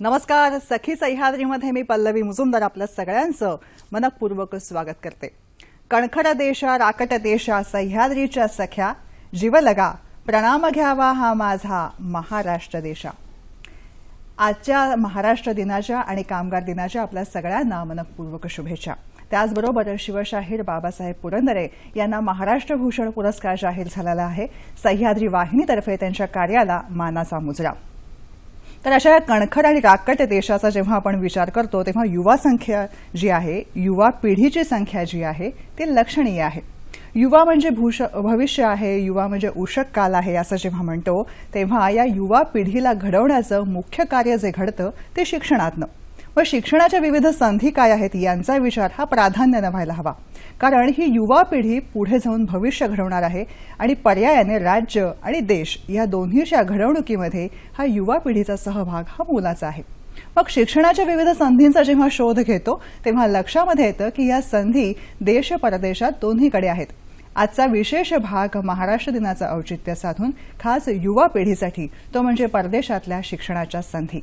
नमस्कार. सखी सह्याद्रीमध्ये मी पल्लवी मुजुमदार आपल्या सगळ्यांचं मनपूर्वक स्वागत करते. कणखर देशा राकट देशा सह्याद्रीच्या सख्या जीवलगा प्रणाम घ्यावा हा माझा महाराष्ट्र देशा. आजच्या महाराष्ट्र दिनाच्या आणि कामगार दिनाच्या आपल्या सगळ्यांना मनपूर्वक शुभेच्छा. त्याचबरोबर शिवशाहीर बाबासाहेब पुरंदरे यांना महाराष्ट्र भूषण पुरस्कार जाहीर झालेला आहे. सह्याद्री वाहिनीतर्फे त्यांच्या कार्याला मानाचा मुजरा. तर अशा कणखर आणि राकट देशाचा जेव्हा आपण विचार करतो तेव्हा युवा संख्या जी आहे, युवा पिढीची संख्या जी आहे ती लक्षणीय आहे. युवा म्हणजे भविष्य आहे, युवा म्हणजे उषक काल आहे असं जेव्हा म्हणतो तेव्हा या युवा पिढीला घडवण्याचं मुख्य कार्य जे घडतं ते शिक्षणातनं. व शिक्षणाच्या विविध संधी काय आहेत यांचा विचार हा प्राधान्यानं व्हायला हवा. कारण ही युवा पिढी पुढे जाऊन भविष्य घडवणार आहे आणि पर्यायाने राज्य आणि देश या दोन्हीच्या घडवणुकीमध्ये हा युवा पिढीचा सहभाग हा मोलाचा आहे. मग शिक्षणाच्या विविध संधींचा जेव्हा शोध घेतो तेव्हा लक्षामध्ये येतं की या संधी देश परदेशात दोन्हीकडे आहेत. आजचा विशेष भाग महाराष्ट्र दिनाचं औचित्य साधून खास युवा पिढीसाठी, तो म्हणजे परदेशातल्या शिक्षणाच्या संधी.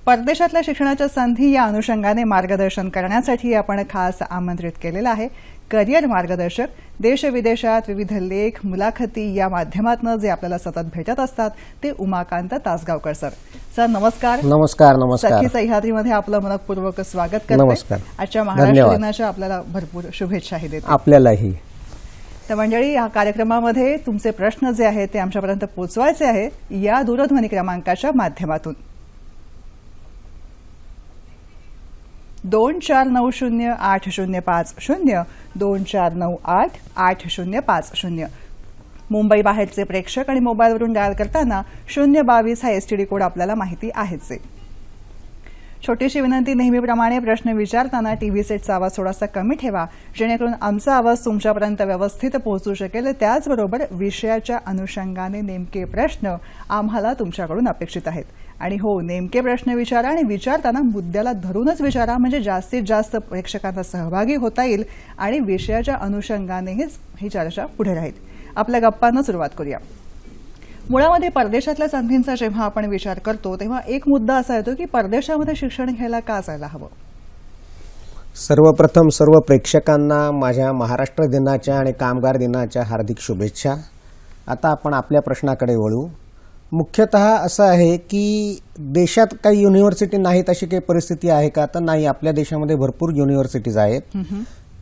परदेशातल्या शिक्षणाच्या संधी या अनुषंगाने मार्गदर्शन करण्यासाठी आपण खास आमंत्रित केलेलं आहे करिअर मार्गदर्शक, देश विदेशात विविध लेख, मुलाखती या माध्यमातून जे आपल्याला सतत भेटत असतात ते उमाकांत तासगावकर सर. सर नमस्कार. नमस्कार. नमस्कार. सखी सह्याद्रीमध्ये आपलं मनपूर्वक स्वागत करते. नमस्कार. आजच्या महाराष्ट्र दिनाच्या आपल्याला भरपूर शुभेच्छाही देते. आपल्यालाही. तर मंडळी, या कार्यक्रमामध्ये तुमचे प्रश्न जे आहेत ते आमच्यापर्यंत पोहोचवायचे आहेत या दूरध्वनी क्रमांकाच्या माध्यमातून 24908050 24988050. मुंबई बाहेरचे प्रेक्षक आणि मोबाईलवरून डायल करताना 022 हा एसटीडी कोड आपल्याला माहिती आहेच. छोटीशी विनंती, नेहमीप्रमाणे प्रश्न विचारताना टीव्ही सेटचा आवाज थोडासा कमी ठेवा जेणेकरून आमचा आवाज तुमच्यापर्यंत व्यवस्थित पोहोचू शकेल. त्याचबरोबर विषयाच्या अनुषंगाने नेमके प्रश्न आम्हाला तुमच्याकडून अपेक्षित आहेत. आणि हो, नेमके प्रश्न विचारा आणि विचारताना मुद्द्याला धरूनच विचारा म्हणजे जास्तीत जास्त प्रेक्षकांना सहभागी होता येईल आणि विषयाच्या अनुषंगानेच ही चर्चा पुढे राहील. आपल्या गप्पांना सुरुवात करूया. मुळामध्ये परदेशातल्या संधींचा जेव्हा आपण विचार करतो तेव्हा एक मुद्दा असा येतो की परदेशामध्ये शिक्षण घ्यायला का जायला हवं. सर्वप्रथम सर्व प्रेक्षकांना माझ्या महाराष्ट्र दिनाच्या आणि कामगार दिनाच्या हार्दिक शुभेच्छा. आता आपण आपल्या प्रश्नाकडे वळू. मुख्यतः असं आहे की देशात काही युनिव्हर्सिटी नाहीत अशी काही परिस्थिती आहे का? तर नाही, आपल्या देशामध्ये भरपूर युनिव्हर्सिटीज आहेत.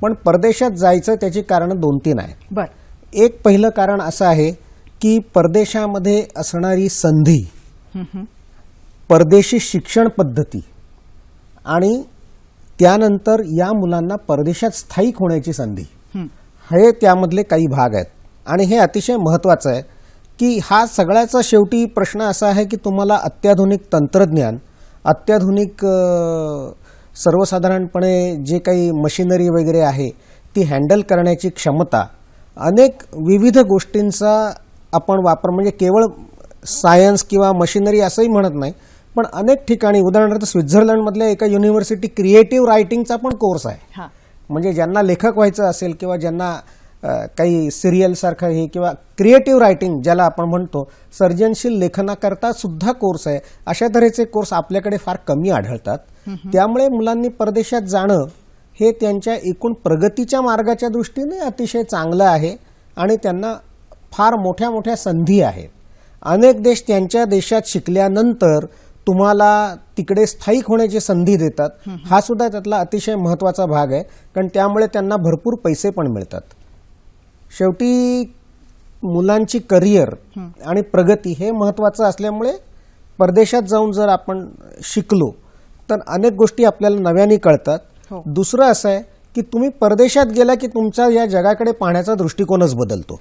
पण परदेशात जायचं त्याची कारणं 2-3 आहेत. एक पहिलं कारण असं आहे की परदेशामध्ये असणारी संधी, परदेशी शिक्षण पद्धती आणि त्यानंतर या मुलांना परदेशात स्थायिक होण्याची संधी, हे त्यामधले काही भाग आहेत. आणि हे अतिशय महत्त्वाचं आहे की हा सगळ्याचा शेवटी प्रश्न असा आहे की तुम्हाला अत्याधुनिक तंत्रज्ञान, अत्याधुनिक सर्वसाधारणपणे जे काही मशिनरी वगैरे आहे ती हँडल करण्याची क्षमता, अनेक विविध गोष्टींचा आपण वापर, म्हणजे केवळ सायन्स किंवा मशिनरी असंही म्हणत नाही, पण अनेक ठिकाणी, उदाहरणार्थ स्वित्झर्लंडमधल्या एका युनिव्हर्सिटी क्रिएटिव्ह रायटिंगचा पण कोर्स आहे. म्हणजे ज्यांना लेखक व्हायचं असेल किंवा ज्यांना काही सिरियलसारखं हे किंवा क्रिएटिव्ह रायटिंग ज्याला आपण म्हणतो, सर्जनशील लेखनाकरता सुद्धा कोर्स आहे. अशा तऱ्हेचे कोर्स आपल्याकडे फार कमी आढळतात. त्यामुळे मुलांनी परदेशात जाणं हे त्यांच्या एकूण प्रगतीच्या मार्गाच्या दृष्टीने अतिशय चांगलं आहे आणि त्यांना फार मोठ्या मोठ्या संधी आहेत. अनेक देश त्यांच्या देशात शिकल्यानंतर तुम्हाला तिकडे स्थायिक होण्याची संधी देतात. हा सुद्धा त्यातला अतिशय महत्त्वाचा भाग आहे, कारण त्यामुळे त्यांना भरपूर पैसे पण मिळतात. शेवटी मुलांची करिअर आणि प्रगती हे महत्त्वाचं असल्यामुळे परदेशात जाऊन जर आपण शिकलो तर अनेक गोष्टी आपल्याला नव्याने कळतात. दुसरं असं आहे की तुम्ही परदेशात गेला की तुमचा या जगाकडे पाहण्याचा दृष्टिकोनच बदलतो.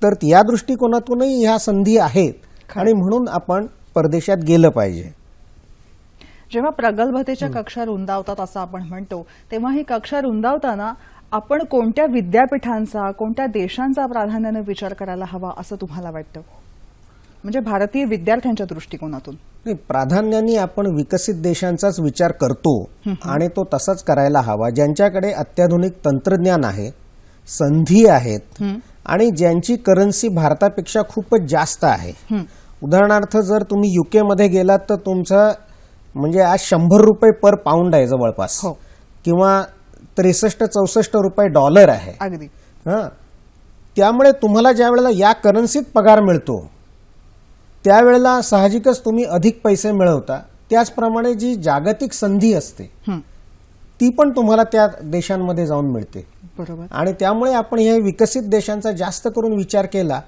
तर या दृष्टिकोनातूनही ह्या संधी आहेत आणि म्हणून आपण परदेशात गेलं पाहिजे. जेव्हा प्रगल्भतेच्या कक्षा रुंदावतात असं आपण म्हणतो तेव्हा ही कक्षा रुंदावताना आपण कोणत्या विद्यापीठांचा, कोणत्या देशांचा प्राधान्याने विचार करायला हवा असं तुम्हाला वाटतं? म्हणजे भारतीय विद्यार्थ्यांच्या दृष्टिकोनातून. प्राधान्याने आपण विकसित देशांचाच विचार करतो आणि तो तसाच करायला हवा. ज्यांच्याकडे अत्याधुनिक तंत्रज्ञान आहे, संधी आहेत आणि ज्यांची करन्सी भारतापेक्षा खूपच जास्त आहे. उदाहरणार्थ जर तुम्ही युके मध्ये गेलात तर तुमचं म्हणजे आज 100 रुपये पर पाऊंड आहे जवळपास, हो. किंवा 63-64 रुपये डॉलर आहे. अगदी हं. त्यामुळे तुम्हाला ज्या वेळेला या करन्सीत पगार मिळतो त्यावेळेला साहजिकच तुम्ही अधिक पैसे मिळवता. त्याचप्रमाणे जी जागतिक संधी असते ती पण तुम्हाला त्या देशांमध्ये जाऊन मिळते. बरोबर. आणि त्यामुळे आपण हे विकसित देशांचा जास्त करून विचार केला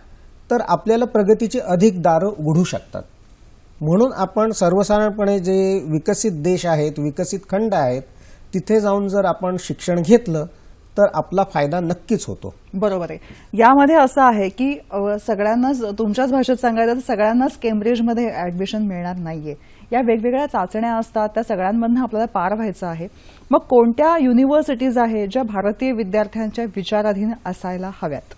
तर आपल्याला प्रगतीची अधिक दारं उघडू शकतात. म्हणून आपण सर्वसाधारणपणे जे विकसित देश आहेत, विकसित खंड आहेत, तिथे जाऊन जर आपण शिक्षण घेतलं तर आपला फायदा नक्कीच होतो. बरोबर आहे. यामध्ये असं आहे की सगळ्यांनाच, तुमच्याच भाषेत सांगायचं तर सगळ्यांनाच केम्ब्रिजमध्ये ऍडमिशन मिळणार नाहीये. या वेगवेगळ्या चाचण्या असतात, त्या सगळ्यांमधून आपल्याला पार व्हायचं आहे. मग कोणत्या युनिव्हर्सिटीज आहेत ज्या भारतीय विद्यार्थ्यांच्या विचाराधीन असायला हव्यात?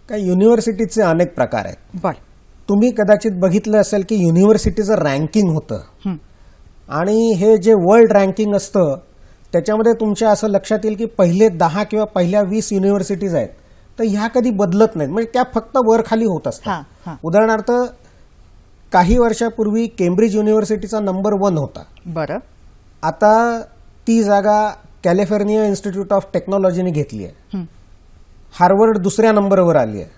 काही युनिव्हर्सिटीचे अनेक प्रकार आहेत. बर. तुम्ही कदाचित बघितलं असेल की युनिव्हर्सिटीचं रँकिंग होतं आणि हे जे वर्ल्ड रँकिंग असतं त्याच्यामध्ये तुमच्या असं लक्षात येईल की पहिले 10 किंवा पहिल्या 20 युनिव्हर्सिटीज आहेत तर ह्या कधी बदलत नाहीत, म्हणजे त्या फक्त वर खाली होत असतात. उदाहरणार्थ काही वर्षापूर्वी केम्ब्रिज युनिव्हर्सिटीचा नंबर 1 होता. बरं. आता ती जागा कॅलिफोर्निया इन्स्टिट्यूट ऑफ टेक्नॉलॉजीने घेतली आहे. हार्वर्ड दुसऱ्या नंबरवर आली आहे.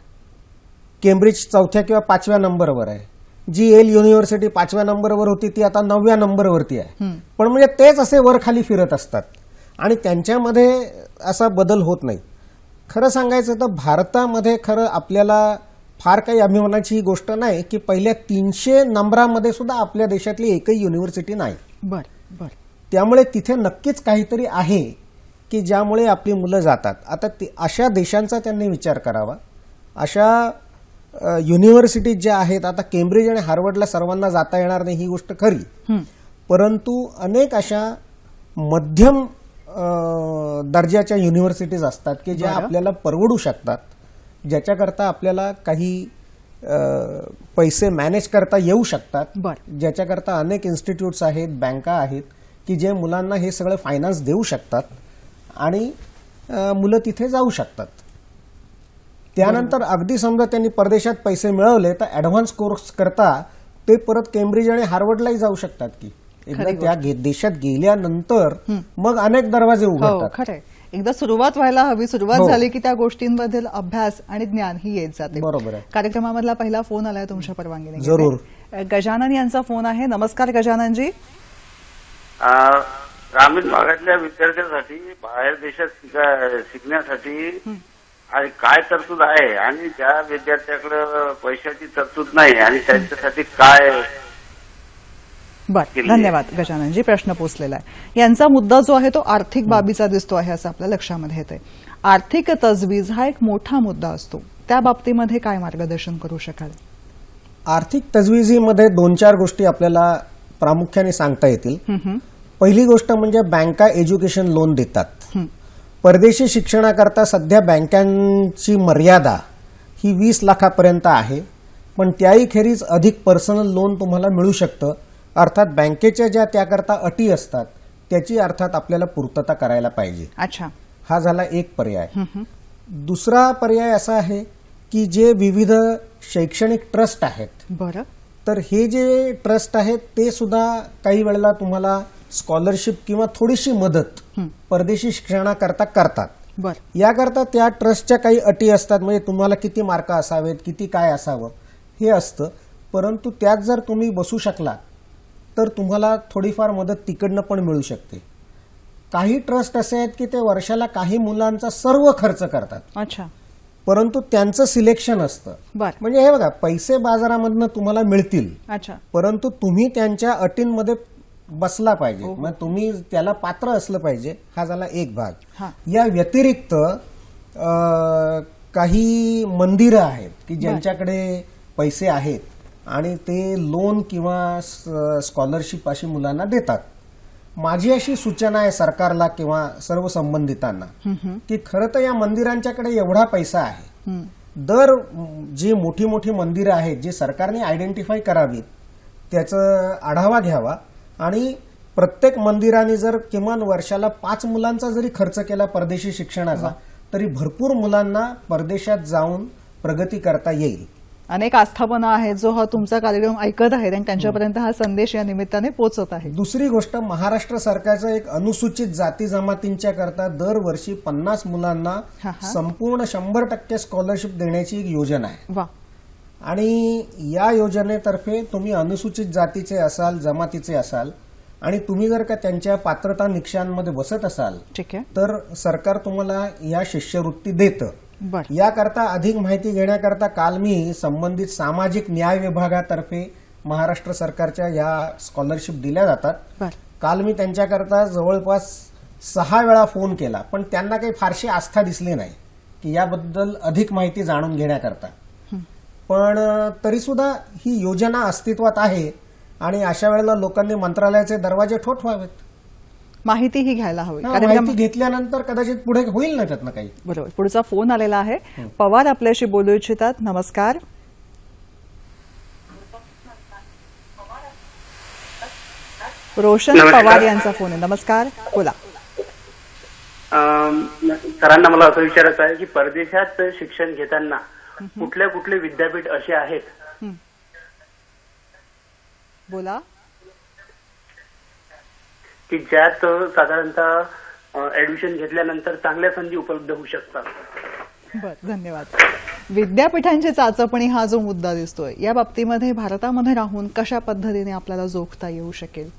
केम्ब्रिज 4थ्या किंवा 5व्या नंबरवर आहे. जी येल युनिव्हर्सिटी 5व्या नंबरवर होती ती आता 9व्या नंबरवरती आहे. पण म्हणजे तेच असे वर खाली फिरत असतात आणि त्यांच्यामध्ये असा बदल होत नाही. खरं सांगायचं तर भारतामध्ये खरं आपल्याला फार काही अभिमानाची ही गोष्ट नाही की पहिल्या 300 नंबरामध्ये सुद्धा आपल्या देशातली एकही युनिव्हर्सिटी नाही. बर बर. त्यामुळे तिथे नक्कीच काहीतरी आहे की ज्यामुळे आपली मुलं जातात. आता अशा देशांचा त्यांनी विचार करावा. अशा युनिव्हर्सिटीज ज्या आहेत, आता केम्ब्रिज आणि हार्वर्डला सर्वांना जाता येणार नाही ही गोष्ट खरी, परंतु अनेक अशा मध्यम दर्जाच्या युनिव्हर्सिटीज असतात की ज्या आपल्याला परवडू शकतात, ज्याच्याकरता आपल्याला काही पैसे मॅनेज करता येऊ शकतात, ज्याच्याकरता अनेक इन्स्टिट्यूट्स आहेत, बँका आहेत की जे मुलांना हे सगळं फायनान्स देऊ शकतात आणि मुलं तिथे जाऊ शकतात. त्यानंतर अगदी समजा त्यांनी परदेशात पैसे मिळवले तर ऍडव्हान्स कोर्स करता ते परत केम्ब्रिज आणि हार्वर्डलाही जाऊ शकतात की एकदा त्या देशात गेल्यानंतर मग अनेक दरवाजे उघडतात. खरंय. एकदा सुरुवात व्हायला हवी. सुरुवात झाली की त्या गोष्टींमधील अभ्यास आणि ज्ञान ही येत जाते. बरोबर आहे. कार्यक्रमामधला पहिला फोन आलाय तुमच्या परवानगीने. जरूर. गजानन यांचा फोन आहे. नमस्कार गजाननजी. ग्रामीण भागातल्या विद्यार्थ्यांसाठी बाहेर देशात शिकण्यासाठी काय तरतूद आहे आणि ज्या विद्यार्थ्याकडे पैशाची तरतूद नाही आणि त्यांच्यासाठी काय? बर, धन्यवाद गजाननजी. प्रश्न पोचलेला आहे. यांचा मुद्दा जो आहे तो आर्थिक बाबीचा दिसतो आहे असं आपल्या लक्षामध्ये येतंय. आर्थिक तजवीज हा एक मोठा मुद्दा असतो, त्या बाबतीमध्ये काय मार्गदर्शन करू शकाल? आर्थिक तजवीजीमध्ये 2-4 गोष्टी आपल्याला प्रामुख्याने सांगता येतील. पहिली गोष्ट म्हणजे बँका एज्युकेशन लोन देतात. परदेशी शिक्षणाकरता सध्या बँकांची मर्यादा ही 20 लाखापर्यंत आहे, पण त्याही खेरीज अधिक पर्सनल लोन तुम्हाला मिळू शकतं. अर्थात बँकेच्या ज्या त्याकरता अटी असतात त्याची अर्थात आपल्याला पूर्तता करायला पाहिजे. अच्छा. हा झाला एक पर्याय. दुसरा पर्याय असा आहे की जे विविध शैक्षणिक ट्रस्ट आहेत, बरं, तर हे जे ट्रस्ट आहेत ते सुद्धा काही वेळेला तुम्हाला स्कॉलरशिप किंवा थोडीशी मदत परदेशी शिक्षणाकरता करतात. याकरता त्या ट्रस्टच्या काही अटी असतात, म्हणजे तुम्हाला किती मार्क असावेत, किती काय असावं हे असतं. परंतु त्यात जर तुम्ही बसू शकला तर तुम्हाला थोडीफार मदत तिकडनं पण मिळू शकते. काही ट्रस्ट असे आहेत की ते वर्षाला काही मुलांचा सर्व खर्च करतात. अच्छा. परंतु त्यांचं सिलेक्शन असतं. म्हणजे हे बघा, पैसे बाजारामधनं तुम्हाला मिळतील. अच्छा. परंतु तुम्ही त्यांच्या अटींमध्ये बसला पाहिजे, मग तुम्ही त्याला पात्र असलं पाहिजे. हा झाला एक भाग. या व्यतिरिक्त काही मंदिरं आहेत की ज्यांच्याकडे पैसे आहेत आणि ते लोन किंवा स्कॉलरशिप अशी मुलांना देतात. माझी अशी सूचना आहे सरकारला किंवा सर्व संबंधितांना की खरं तर या मंदिरांच्याकडे एवढा पैसा आहे, दर जी मोठी मोठी मंदिरं आहेत जी सरकारने आयडेंटिफाय करावीत त्याचा आढावा घ्यावा आणि प्रत्येक मंदिराने जर किमान वर्षाला 5 मुलांचा जरी खर्च केला परदेशी शिक्षणाचा तरी भरपूर मुलांना परदेशात जाऊन प्रगती करता येईल. अनेक आस्थापना आहेत जो हा तुमचा कार्यक्रम ऐकत आहेत आणि त्यांच्यापर्यंत हा संदेश या निमित्ताने पोहोचत आहे. दुसरी गोष्ट, महाराष्ट्र सरकारचं एक अनुसूचित जाती जमातींच्या करता दरवर्षी 50 मुलांना संपूर्ण 100% स्कॉलरशिप देण्याची एक योजना आहे. वा. आणि या योजनेतर्फे तुम्ही अनुसूचित जातीचे असाल, जमातीचे असाल आणि तुम्ही जर का त्यांच्या पात्रता निकषांमध्ये बसत असाल ठीक आहे. तर सरकार तुम्हाला या शिष्यवृत्ती देतं. बरं. याकरता अधिक माहिती घेण्याकरता काल मी संबंधित सामाजिक न्याय विभागातर्फे महाराष्ट्र सरकारच्या या स्कॉलरशिप दिल्या जातात. बरं. काल मी त्यांच्याकरता जवळपास 6 वेळा फोन केला, पण त्यांना काही फारशी आस्था दिसली नाही की याबद्दल अधिक माहिती जाणून घेण्याकरता. पण तरीसुद्धा ही योजना अस्तित्वात आहे आणि अशा वेळेला लोकांनी मंत्रालयाचे दरवाजे ठोठवावेत. माहितीही घ्यायला हवी. माहिती घेतल्यानंतर कदाचित पुढे होईल ना त्यातनं काही. बरोबर. पुढचा फोन आलेला आहे. पवार आपल्याशी बोलू इच्छितात. नमस्कार. रोशन पवार यांचा फोन आहे. नमस्कार, बोला. सरांना मला असं विचारायचं आहे की परदेशात शिक्षण घेताना कुठले कुठले विद्यापीठ असे आहेत बोला की ज्यात साधारणतः ऍडमिशन घेतल्यानंतर चांगल्या संधी उपलब्ध होऊ शकतात. बर, धन्यवाद. विद्यापीठांची चाचपणी हा जो मुद्दा दिसतोय या बाबतीमध्ये भारतामध्ये राहून कशा पद्धतीने आपल्याला जोखता येऊ शकेल?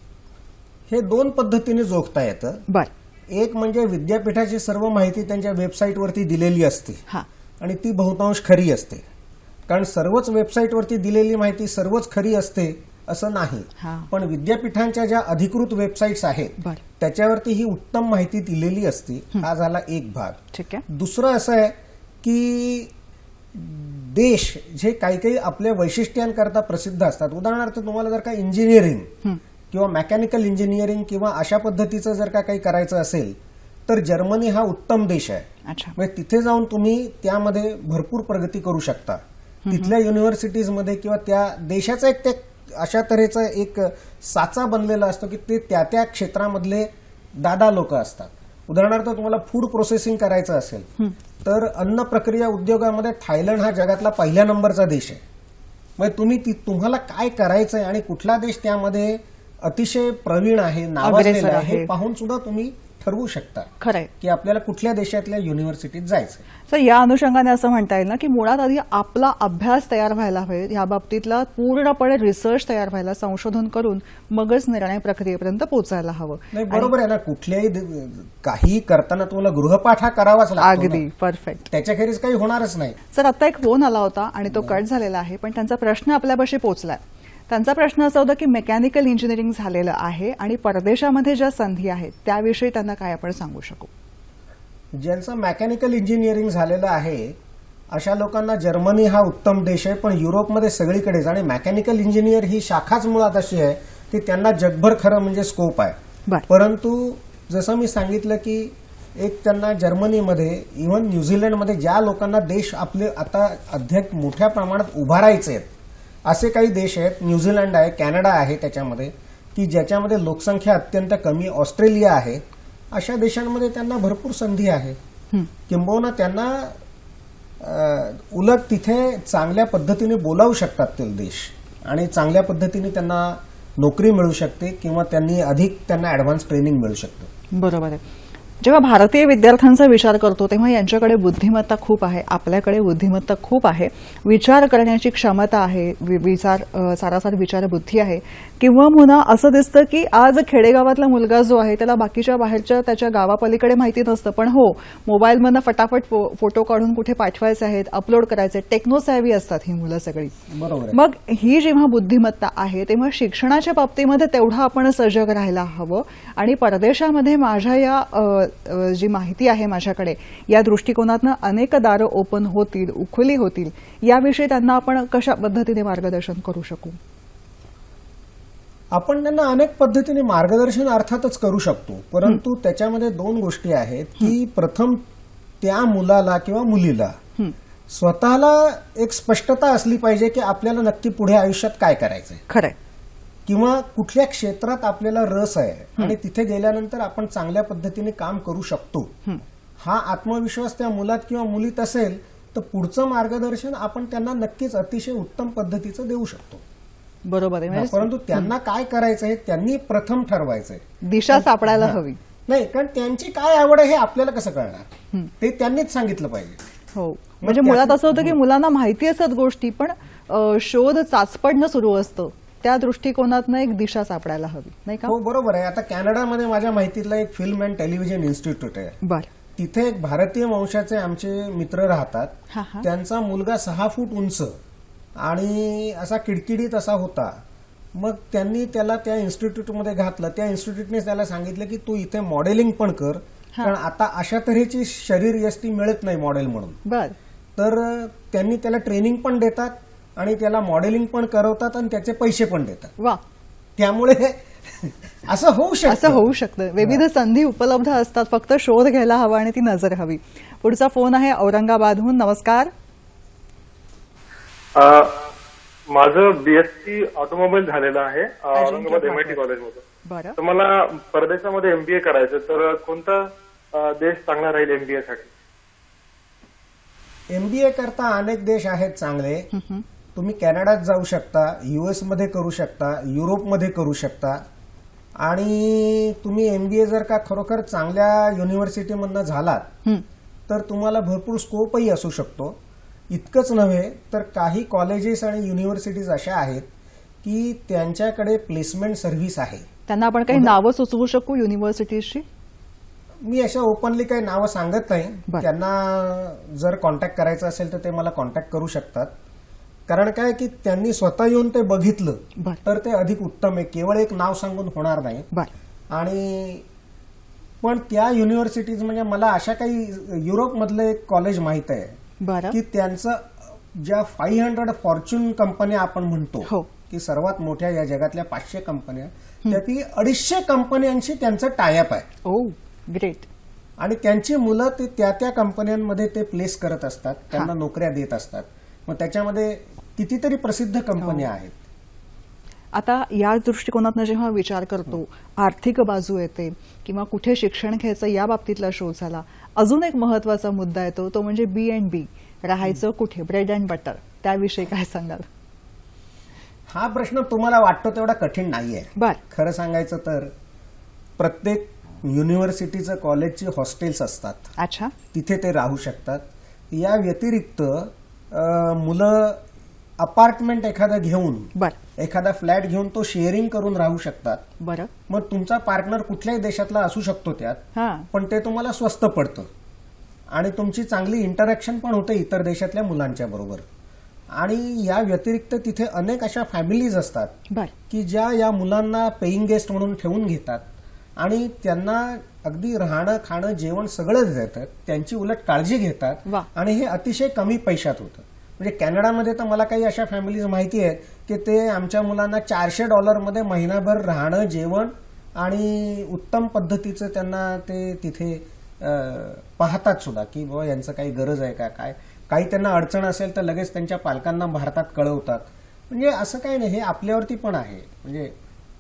हे 2 पद्धतीने जोखता येतं. बर. एक म्हणजे विद्यापीठाची सर्व माहिती त्यांच्या वेबसाईटवरती दिलेली असते हा. आणि ती बहुतांश खरी असते. कारण सर्वच वेबसाईटवरती दिलेली माहिती सर्वच खरी असते असं नाही. पण विद्यापीठांच्या ज्या अधिकृत वेबसाईट्स आहेत त्याच्यावरती ही उत्तम माहिती दिलेली असते. हा झाला एक भाग. ठीक आहे. दुसरं असं आहे की देश जे काही काही आपल्या वैशिष्ट्यांकरता प्रसिद्ध असतात, उदाहरणार्थ तुम्हाला जर का इंजिनिअरिंग किंवा मेकॅनिकल इंजिनिअरिंग किंवा अशा पद्धतीचं जर का काही करायचं असेल तर जर्मनी हा उत्तम देश आहे. म्हणजे तिथे जाऊन तुम्ही त्यामध्ये भरपूर प्रगती करू शकता. तिथल्या युनिव्हर्सिटीजमध्ये किंवा त्या देशाचा एक ते अशा तऱ्हेचा एक साचा बनलेला असतो की ते त्या त्या क्षेत्रामधले दादा लोक असतात. उदाहरणार्थ तुम्हाला फूड प्रोसेसिंग करायचं असेल तर अन्न प्रक्रिया उद्योगामध्ये थायलंड हा जगातला 1ल्या नंबरचा देश आहे. म्हणजे तुम्ही तुम्हाला काय करायचंय आणि कुठला देश त्यामध्ये अतिशय प्रवीण आहे, नावाजलेला आहे, हे पाहून सुद्धा तुम्ही ठरवू शकता खरंय की आपल्याला कुठल्या देशातल्या युनिव्हर्सिटीत जायचं. सर, या अनुषंगाने असं म्हणता येईल ना की मुळात आधी आपला अभ्यास तयार व्हायला हवे, या बाबतीतला पूर्णपणे रिसर्च तयार व्हायला, संशोधन करून मगच निर्णय प्रक्रियेपर्यंत पोहोचायला हवं. नाही, बरोबर आहे ना. कुठल्याही काही करताना तुम्हाला गृहपाठ हा करावाच लागतो. अगदी परफेक्ट. त्याच्याखेरीज काही होणारच नाही. सर, आता एक फोन आला होता आणि तो कट झालेला आहे, पण त्यांचा प्रश्न आपल्यापाशी पोहोचलाय. त्यांचा प्रश्न असा होता की मेकॅनिकल इंजिनिअरिंग झालेलं आहे आणि परदेशामध्ये ज्या संधी आहेत त्याविषयी त्यांना काय आपण सांगू शकू? ज्यांचं मेकॅनिकल इंजिनिअरिंग झालेलं आहे अशा लोकांना जर्मनी हा उत्तम देश आहे. पण युरोपमध्ये सगळीकडेच आणि मेकॅनिकल इंजिनियर ही शाखाच मुळात अशी आहे की त्यांना जगभर खरं म्हणजे स्कोप आहे. परंतु जसं मी सांगितलं की एक त्यांना जर्मनीमध्ये, इव्हन न्यूझीलंडमध्ये ज्या लोकांना देश आपले आता अध्यक्ष मोठ्या प्रमाणात उभारायचे आहेत असे काही देश आहेत. न्यूझीलंड आहे, कॅनडा आहे त्याच्यामध्ये, की ज्याच्यामध्ये लोकसंख्या अत्यंत कमी, ऑस्ट्रेलिया आहे. अशा देशांमध्ये त्यांना भरपूर संधी आहे. किंबहुना त्यांना उलट तिथे चांगल्या पद्धतीने बोलावू शकतात ते देश आणि चांगल्या पद्धतीने त्यांना नोकरी मिळू शकते किंवा त्यांना ऍडव्हान्स ट्रेनिंग मिळू शकते. बरोबर आहे. जेव्हा भारतीय विद्यार्थ्यांचा विचार करतो तेव्हा यांच्याकडे बुद्धिमत्ता खूप आहे, आपल्याकडे बुद्धिमत्ता खूप आहे, विचार करण्याची क्षमता आहे, सारासार विचारबुद्धी आहे. किंवा म्हणा असं दिसतं की आज खेडेगावातला मुलगा जो आहे त्याला बाकीच्या बाहेरच्या त्याच्या गावापलीकडे माहिती नसतं, पण हो मोबाईलमधनं फटाफट फोटो काढून कुठे पाठवायचे आहेत, अपलोड करायचे, टेक्नोसॅव्ही असतात ही मुलं सगळी. मग ही जेव्हा बुद्धिमत्ता आहे तेव्हा शिक्षणाच्या बाबतीमध्ये तेवढं आपण सजग राहायला हवं. आणि परदेशामध्ये माझ्या या जी माहिती आहे माझ्याकडे या दृष्टिकोनातनं अनेक दारं ओपन होतील, उखली होतील, याविषयी त्यांना आपण कशा पद्धतीने मार्गदर्शन करू शकू? आपण त्यांना अनेक पद्धतीने मार्गदर्शन अर्थातच करू शकतो. परंतु त्याच्यामध्ये 2 गोष्टी आहेत की प्रथम त्या मुलाला किंवा मुलीला स्वतःला एक स्पष्टता असली पाहिजे की आपल्याला नक्की पुढे आयुष्यात काय करायचंय, खरंय, किंवा कुठल्या क्षेत्रात आपल्याला रस आहे आणि तिथे गेल्यानंतर आपण चांगल्या पद्धतीने काम करू शकतो. हा आत्मविश्वास त्या मुलात किंवा मुलीत असेल तर पुढचं मार्गदर्शन आपण त्यांना नक्कीच अतिशय उत्तम पद्धतीचं देऊ शकतो. बरोबर आहे. म्हणजे परंतु त्यांना काय करायचं आहे त्यांनी प्रथम ठरवायचंय. दिशा सापडायला हवी. नाही, कारण त्यांची काय आवड आहे हे आपल्याला कसं कळणार, ते त्यांनीच सांगितलं पाहिजे. हो, म्हणजे मुळात असं होतं की मुलांना माहिती असतात गोष्टी, पण शोध चाचपडणं सुरू असतं. त्या दृष्टिकोनातनं एक दिशा सापडायला हवी, नाही का? हो, बरोबर आहे. आता कॅनडामध्ये माझ्या माहितीतलं एक फिल्म अँड टेलिव्हिजन इन्स्टिट्यूट आहे. बर. तिथे एक भारतीय वंशाचे आमचे मित्र राहतात. हा, हा. त्यांचा मुलगा 6 फूट उंच आणि असा किडकिडीत असा होता. मग त्यांनी त्याला त्या इन्स्टिट्यूटमध्ये घातलं. त्या इन्स्टिट्यूटने त्याला सांगितलं की तू इथे मॉडेलिंग पण कर, कारण आता अशा तऱ्हेची शरीर यष्टी मिळत नाही मॉडेल म्हणून. बर. तर त्यांनी त्याला ट्रेनिंग पण देतात आणि त्याला मॉडेलिंग पण करवतात आणि त्याचे पैसे पण देतात. वा. त्यामुळे असं होऊ शकतं. असं होऊ शकतं. विविध संधी उपलब्ध असतात, फक्त शोध घ्यायला हवा आणि ती नजर हवी. पुढचा फोन आहे औरंगाबादहून. नमस्कार. माझं बीएससी ऑटोमोबाईल झालेलं आहे औरंगाबाद MIT कॉलेजमधून. बरं. तर मला परदेशामध्ये MBA करायचं, तर कोणता देश चांगला राहील MBA साठी? MBA करता अनेक देश आहेत चांगले. तुम्ही कॅनडात जाऊ शकता, US मध्ये करू शकता, युरोपमध्ये करू शकता. आणि तुम्ही MBA जर का खरोखर चांगल्या युनिव्हर्सिटीमधनं झालात तर तुम्हाला भरपूर स्कोपही असू शकतो. इतकंच नव्हे तर काही कॉलेजेस आणि युनिव्हर्सिटीज अशा आहेत की त्यांच्याकडे प्लेसमेंट सर्व्हिस आहे. त्यांना आपण काही नावं सुचवू शकू युनिव्हर्सिटीजची? मी अशा ओपनली काही नावं सांगत नाही. बरं. त्यांना जर कॉन्टॅक्ट करायचं असेल तर ते मला कॉन्टॅक्ट करू शकतात. कारण काय की त्यांनी स्वतः येऊन ते बघितलं बरं. तर ते अधिक उत्तम आहे. केवळ एक नाव सांगून होणार नाही. बर. आणि पण त्या युनिव्हर्सिटीज म्हणजे मला अशा काही युरोपमधलं एक कॉलेज माहित आहे बरं. की त्यांचं ज्या 500 फॉर्च्यून कंपन्या आपण म्हणतो हो. की सर्वात मोठ्या या जगातल्या 500 कंपन्या, त्यापैकी 250 कंपन्यांशी त्यांचं टायअप आहे. ओ, ग्रेट. आणि त्यांची मुलं ते त्या कंपन्यांमध्ये ते प्लेस करत असतात, त्यांना नोकऱ्या देत असतात. मग त्याच्यामध्ये कितीतरी प्रसिद्ध कंपन्या आहेत. आता या दृष्टिकोनातनं जेव्हा विचार करतो, आर्थिक बाजू येते किंवा कुठे शिक्षण घ्यायचं या बाबतीतला शोध झाला, अजून एक महत्वाचा मुद्दा येतो, तो म्हणजे B&B. राहायचं कुठे, ब्रेड अँड बटर, त्याविषयी काय सांगाल? हा प्रश्न तुम्हाला वाटतो तेवढा कठीण नाहीये. बर. खरं सांगायचं तर प्रत्येक युनिव्हर्सिटीचं कॉलेजची हॉस्टेल्स असतात. अच्छा. तिथे ते राहू शकतात. या व्यतिरिक्त मुलं अपार्टमेंट एखादा घेऊन, बर. एखादा फ्लॅट घेऊन तो शेअरिंग करून राहू शकतात. बरं. मग तुमचा पार्टनर कुठल्याही देशातला असू शकतो त्यात, हा. पण ते तुम्हाला स्वस्त पडतं आणि तुमची चांगली इंटरॅक्शन पण होते इतर देशातल्या मुलांच्या बरोबर. आणि या व्यतिरिक्त तिथे अनेक अशा फॅमिलीज असतात बर. की ज्या या मुलांना पेईंग गेस्ट म्हणून ठेवून घेतात आणि त्यांना अगदी राहणं, खाणं, जेवण सगळंच देतात. त्यांची उलट काळजी घेतात. वा. आणि हे अतिशय कमी पैशात होतं. म्हणजे कॅनडामध्ये तर मला काही अशा फॅमिलीज माहिती आहेत की ते आमच्या मुलांना $400 महिनाभर राहणं, जेवण आणि उत्तम पद्धतीचं त्यांना ते तिथे पाहतात सुद्धा की बाबा यांचं काही गरज आहे का, काय काही त्यांना अडचण असेल तर लगेच त्यांच्या पालकांना भारतात कळवतात. म्हणजे असं काही नाही, हे आपल्यावरती पण आहे. म्हणजे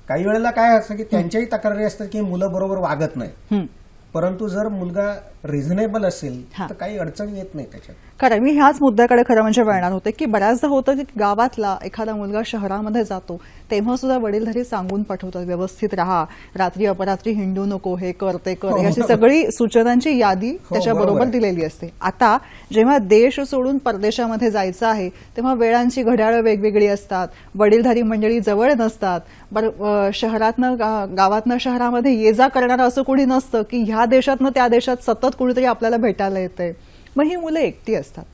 काही वेळेला काय असतं की त्यांच्याही तक्रारी असतात की मुलं बरोबर वागत नाही, परंतु जर मुलगा रिझनेबल असेल तर काही अडचण येत नाही त्याच्यात. खरं, मी ह्याच मुद्द्याकडे खरं म्हणजे वळणार होते की बऱ्याचदा होतं की गावातला एखादा मुलगा शहरामध्ये जातो तेव्हा सुद्धा वडीलधारी सांगून पाठवतात, व्यवस्थित राहा, रात्री अपरात्री हिंडू नको, हे कर ते कर, अशी सगळी सूचनांची यादी त्याच्याबरोबर दिलेली असते. आता जेव्हा देश सोडून परदेशामध्ये जायचं आहे तेव्हा वेळांची घड्याळं वेगवेगळी असतात, वडीलधारी मंडळी जवळ नसतात. बरं, शहरातनं गावातनं शहरामध्ये ये जा करणारं असं कोणी नसतं की ह्या देशातनं त्या देशात सतत कुणीतरी आपल्याला भेटायला येतंय. मग ही मुलं एकटी असतात.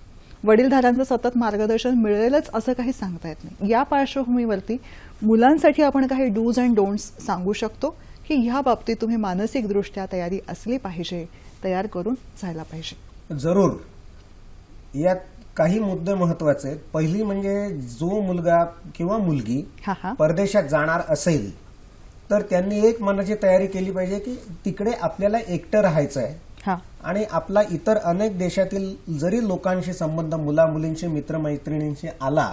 वडीलधाऱ्यांचं सतत मार्गदर्शन मिळेलच असं काही सांगता येत नाही. या पार्श्वभूमीवरती मुलांसाठी आपण काही डूज अँड डोंट्स सांगू शकतो की ह्या बाबतीत तुम्ही मानसिकदृष्ट्या तयारी असली पाहिजे, तयार करून जायला पाहिजे? जरूर. यात काही मुद्दे महत्वाचे आहेत. पहिली म्हणजे जो मुलगा किंवा मुलगी परदेशात जाणार असेल तर त्यांनी एक मनाची तयारी केली पाहिजे की तिकडे आपल्याला एकटं राहायचं आहे आणि आपला इतर अनेक देशातील जरी लोकांशी संबंध, मुला मुलींशी, मित्रमैत्रिणींशी आला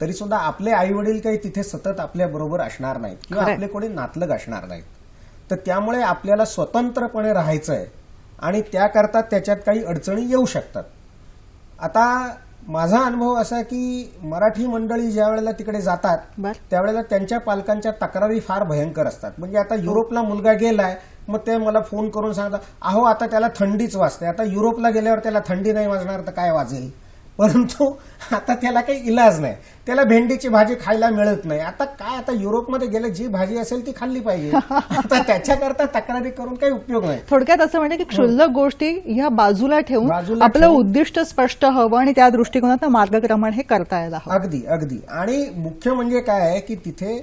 तरी सुद्धा आपले आई वडील काही तिथे सतत आपल्या बरोबर असणार नाहीत किंवा आपले कोणी नातलग असणार नाहीत. तर त्यामुळे आपल्याला स्वतंत्रपणे राहायचं आहे आणि त्याकरता त्याच्यात काही अडचणी येऊ शकतात. आता माझा अनुभव असा की मराठी मंडळी ज्या वेळेला तिकडे जातात बर. त्यावेळेला त्यांच्या पालकांच्या तक्रारी फार भयंकर असतात. म्हणजे आता युरोपला मुलगा गेलाय, मग ते मला फोन करून सांगतात, अहो आता त्याला थंडीच वाजते. आता युरोपला गेल्यावर त्याला थंडी नाही वाजणार तर काय वाजेल? परंतु आता त्याला काही इलाज नाही, त्याला भेंडीची भाजी खायला मिळत नाही. आता काय, आता युरोपमध्ये गेलं जी भाजी असेल ती खाल्ली पाहिजे. आता त्याच्याकरता तक्रारी करून काही उपयोग नाही. थोडक्यात असं म्हणजे की क्षुल्लक गोष्टी ह्या बाजूला ठेवून बाजूला आपलं ठेवून- उद्दिष्ट स्पष्ट हवं आणि त्या दृष्टिकोनातून मार्गक्रमण हे करता यायला हवं. अगदी अगदी. आणि मुख्य म्हणजे काय आहे की तिथे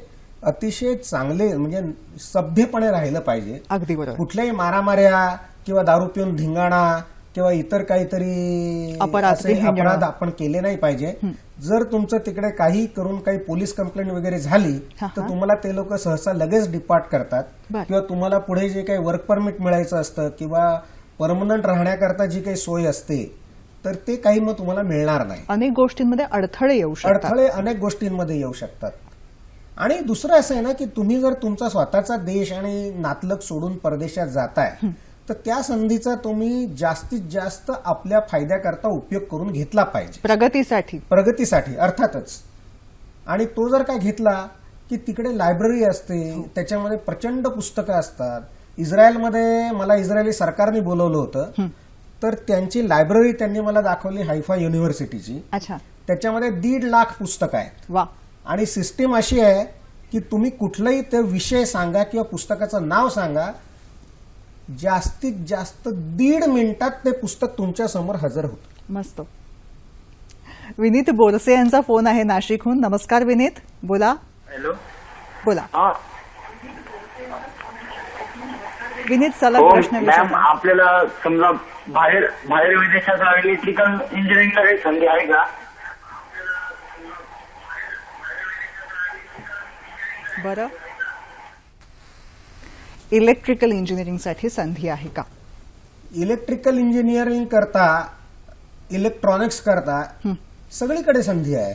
अतिशय चांगले म्हणजे सभ्यपणे राहिलं पाहिजे. अगदी बरोबर. कुठल्याही मारामाऱ्या किंवा दारू पिऊन धिंगाणा किंवा इतर काहीतरी अपराध असे हिंगणं. अपराध आपण केले नाही पाहिजे. जर तुमचं तिकडे काही करून काही पोलीस कंप्लेंट वगैरे झाली हा, तर हा. तुम्हाला ते लोक सहसा लगेच डिपार्ट करतात. बरं. किंवा तुम्हाला पुढे जे काही वर्क परमिट मिळायचं असतं किंवा परमनंट राहण्याकरता जी काही सोय असते तर ते काही मग तुम्हाला मिळणार नाही. अनेक गोष्टींमध्ये अडथळे येऊ शकतात. अडथळे अनेक गोष्टींमध्ये येऊ शकतात. आणि दुसरं असं आहे ना की तुम्ही जर तुमचा स्वतःचा देश आणि नातलग सोडून परदेशात जाताय तर त्या संधीचा तुम्ही जास्तीत जास्त आपल्या फायद्याकरता उपयोग करून घेतला पाहिजे. प्रगतीसाठी अर्थातच. आणि तो जर काय घेतला की तिकडे लायब्ररी असते, त्याच्यामध्ये प्रचंड पुस्तकं असतात. इस्रायलमध्ये मला इस्रायली सरकारने बोलवलं होतं तर त्यांची लायब्ररी त्यांनी मला दाखवली हायफा युनिव्हर्सिटीची. अच्छा. त्याच्यामध्ये 1.5 लाख पुस्तकं आहेत. वा. आणि सिस्टीम अशी आहे की तुम्ही कुठलाही ते विषय सांगा किंवा पुस्तकाचं नाव सांगा, जास्तीत जास्त 1.5 मिनिटात ते पुस्तक तुमच्या समोर हजर होतं. मस्त. विनीत बोरसे यांचा फोन आहे नाशिकहून. नमस्कार विनीत, बोला. हॅलो. बोला हा. विनीत, चला हो प्रश्न मॅम, विचारा. आपल्याला समजा बाहेर विदेशात इलेक्ट्रिकल इंजिनिअरिंगला काही संधी आहे का? बरं, इलेक्ट्रिकल इंजिनिअरिंगसाठी संधी आहे का? इलेक्ट्रिकल इंजिनिअरिंग करता, इलेक्ट्रॉनिक्स करता सगळीकडे संधी आहे.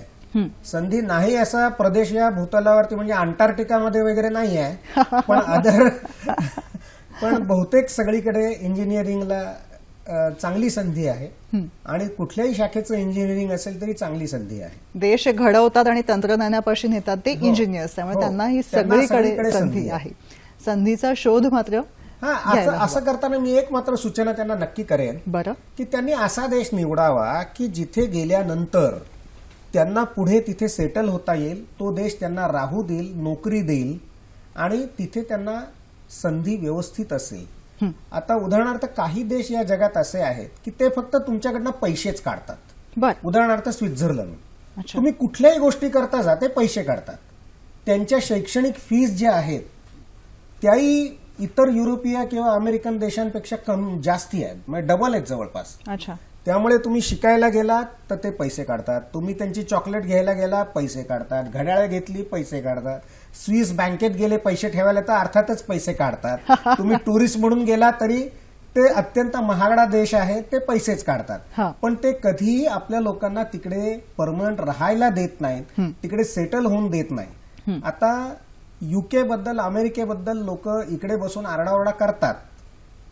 संधी नाही असा प्रदेश या भूतलावरती म्हणजे अंटार्क्टिकामध्ये वगैरे नाही आहे, पण बहुतेक सगळीकडे इंजिनिअरिंगला चांगली संधी आहे. आणि कुठल्याही शाखेचं इंजिनिअरिंग असेल तरी चांगली संधी आहे. देश घडवतात आणि तंत्रज्ञानापाशी नेतात ते इंजिनियर्स, त्यामुळे हो. त्यांना ही त्यांना सगळीकडे सगळीकडे संधी संधी आहे. संधीचा शोध मात्र घ्यायला हवा. असं करताना मी एक मात्र सूचना त्यांना नक्की करेन बरं. की त्यांनी असा देश निवडावा की जिथे गेल्यानंतर त्यांना पुढे तिथे सेटल होता येईल, तो देश त्यांना राहू देईल, नोकरी देईल आणि तिथे त्यांना संधी व्यवस्थित असेल. आता उदाहरणार्थ काही देश या जगात असे आहेत की ते फक्त तुमच्याकडनं पैसेच काढतात. बर. उदाहरणार्थ स्वित्झर्लंड. अच्छा. तुम्ही कुठल्याही गोष्टी करता जा ते पैसे काढतात. त्यांच्या शैक्षणिक फीज ज्या आहेत त्याही इतर युरोपीय किंवा अमेरिकन देशांपेक्षा जास्ती आहेत, म्हणजे डबल आहेत जवळपास. अच्छा. त्यामुळे तुम्ही शिकायला गेलात तर ते पैसे काढतात. तुम्ही त्यांची चॉकलेट घ्यायला गेला पैसे काढतात. घड्याळ घेतली पैसे काढतात. स्विस बँकेत गेले पैसे ठेवायला तर अर्थातच पैसे काढतात. तुम्ही टुरिस्ट म्हणून गेला तरी ते अत्यंत महागडा देश आहे, ते पैसेच काढतात. पण ते कधीही आपल्या लोकांना तिकडे परमनंट राहायला देत नाहीत, तिकडे सेटल होऊन देत नाही. आता युके बद्दल, अमेरिकेबद्दल लोक इकडे बसून आरडाओरडा करतात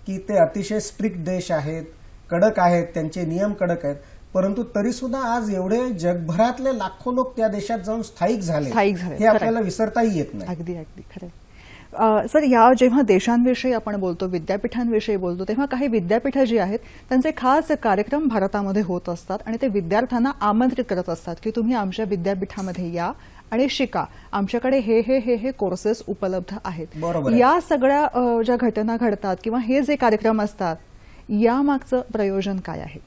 की ते अतिशय स्ट्रिक्ट देश आहेत, कडक आहेत, त्यांचे नियम कडक आहेत. परंतु तरी सुद्धा आज एवढे जगभरातले लाखो लोक त्या देशात जाऊन स्थायिक झाले हे आपल्याला विसरताही येत नाही. अगदी अगदी खरं. सर, या जेव्हा देशांविषयी आपण बोलतो, विद्यापीठांविषयी बोलतो, तेव्हा काही विद्यापीठं जी आहेत त्यांचे खास कार्यक्रम भारतामध्ये होत असतात आणि ते विद्यार्थ्यांना आमंत्रित करत असतात की तुम्ही आमच्या विद्यापीठामध्ये या आणि शिका, आमच्याकडे हे हे हे हे कोर्सेस उपलब्ध आहेत. बरोबर. या सगळ्या ज्या घटना घडतात किंवा हे जे कार्यक्रम असतात यामागचं प्रयोजन काय आहे?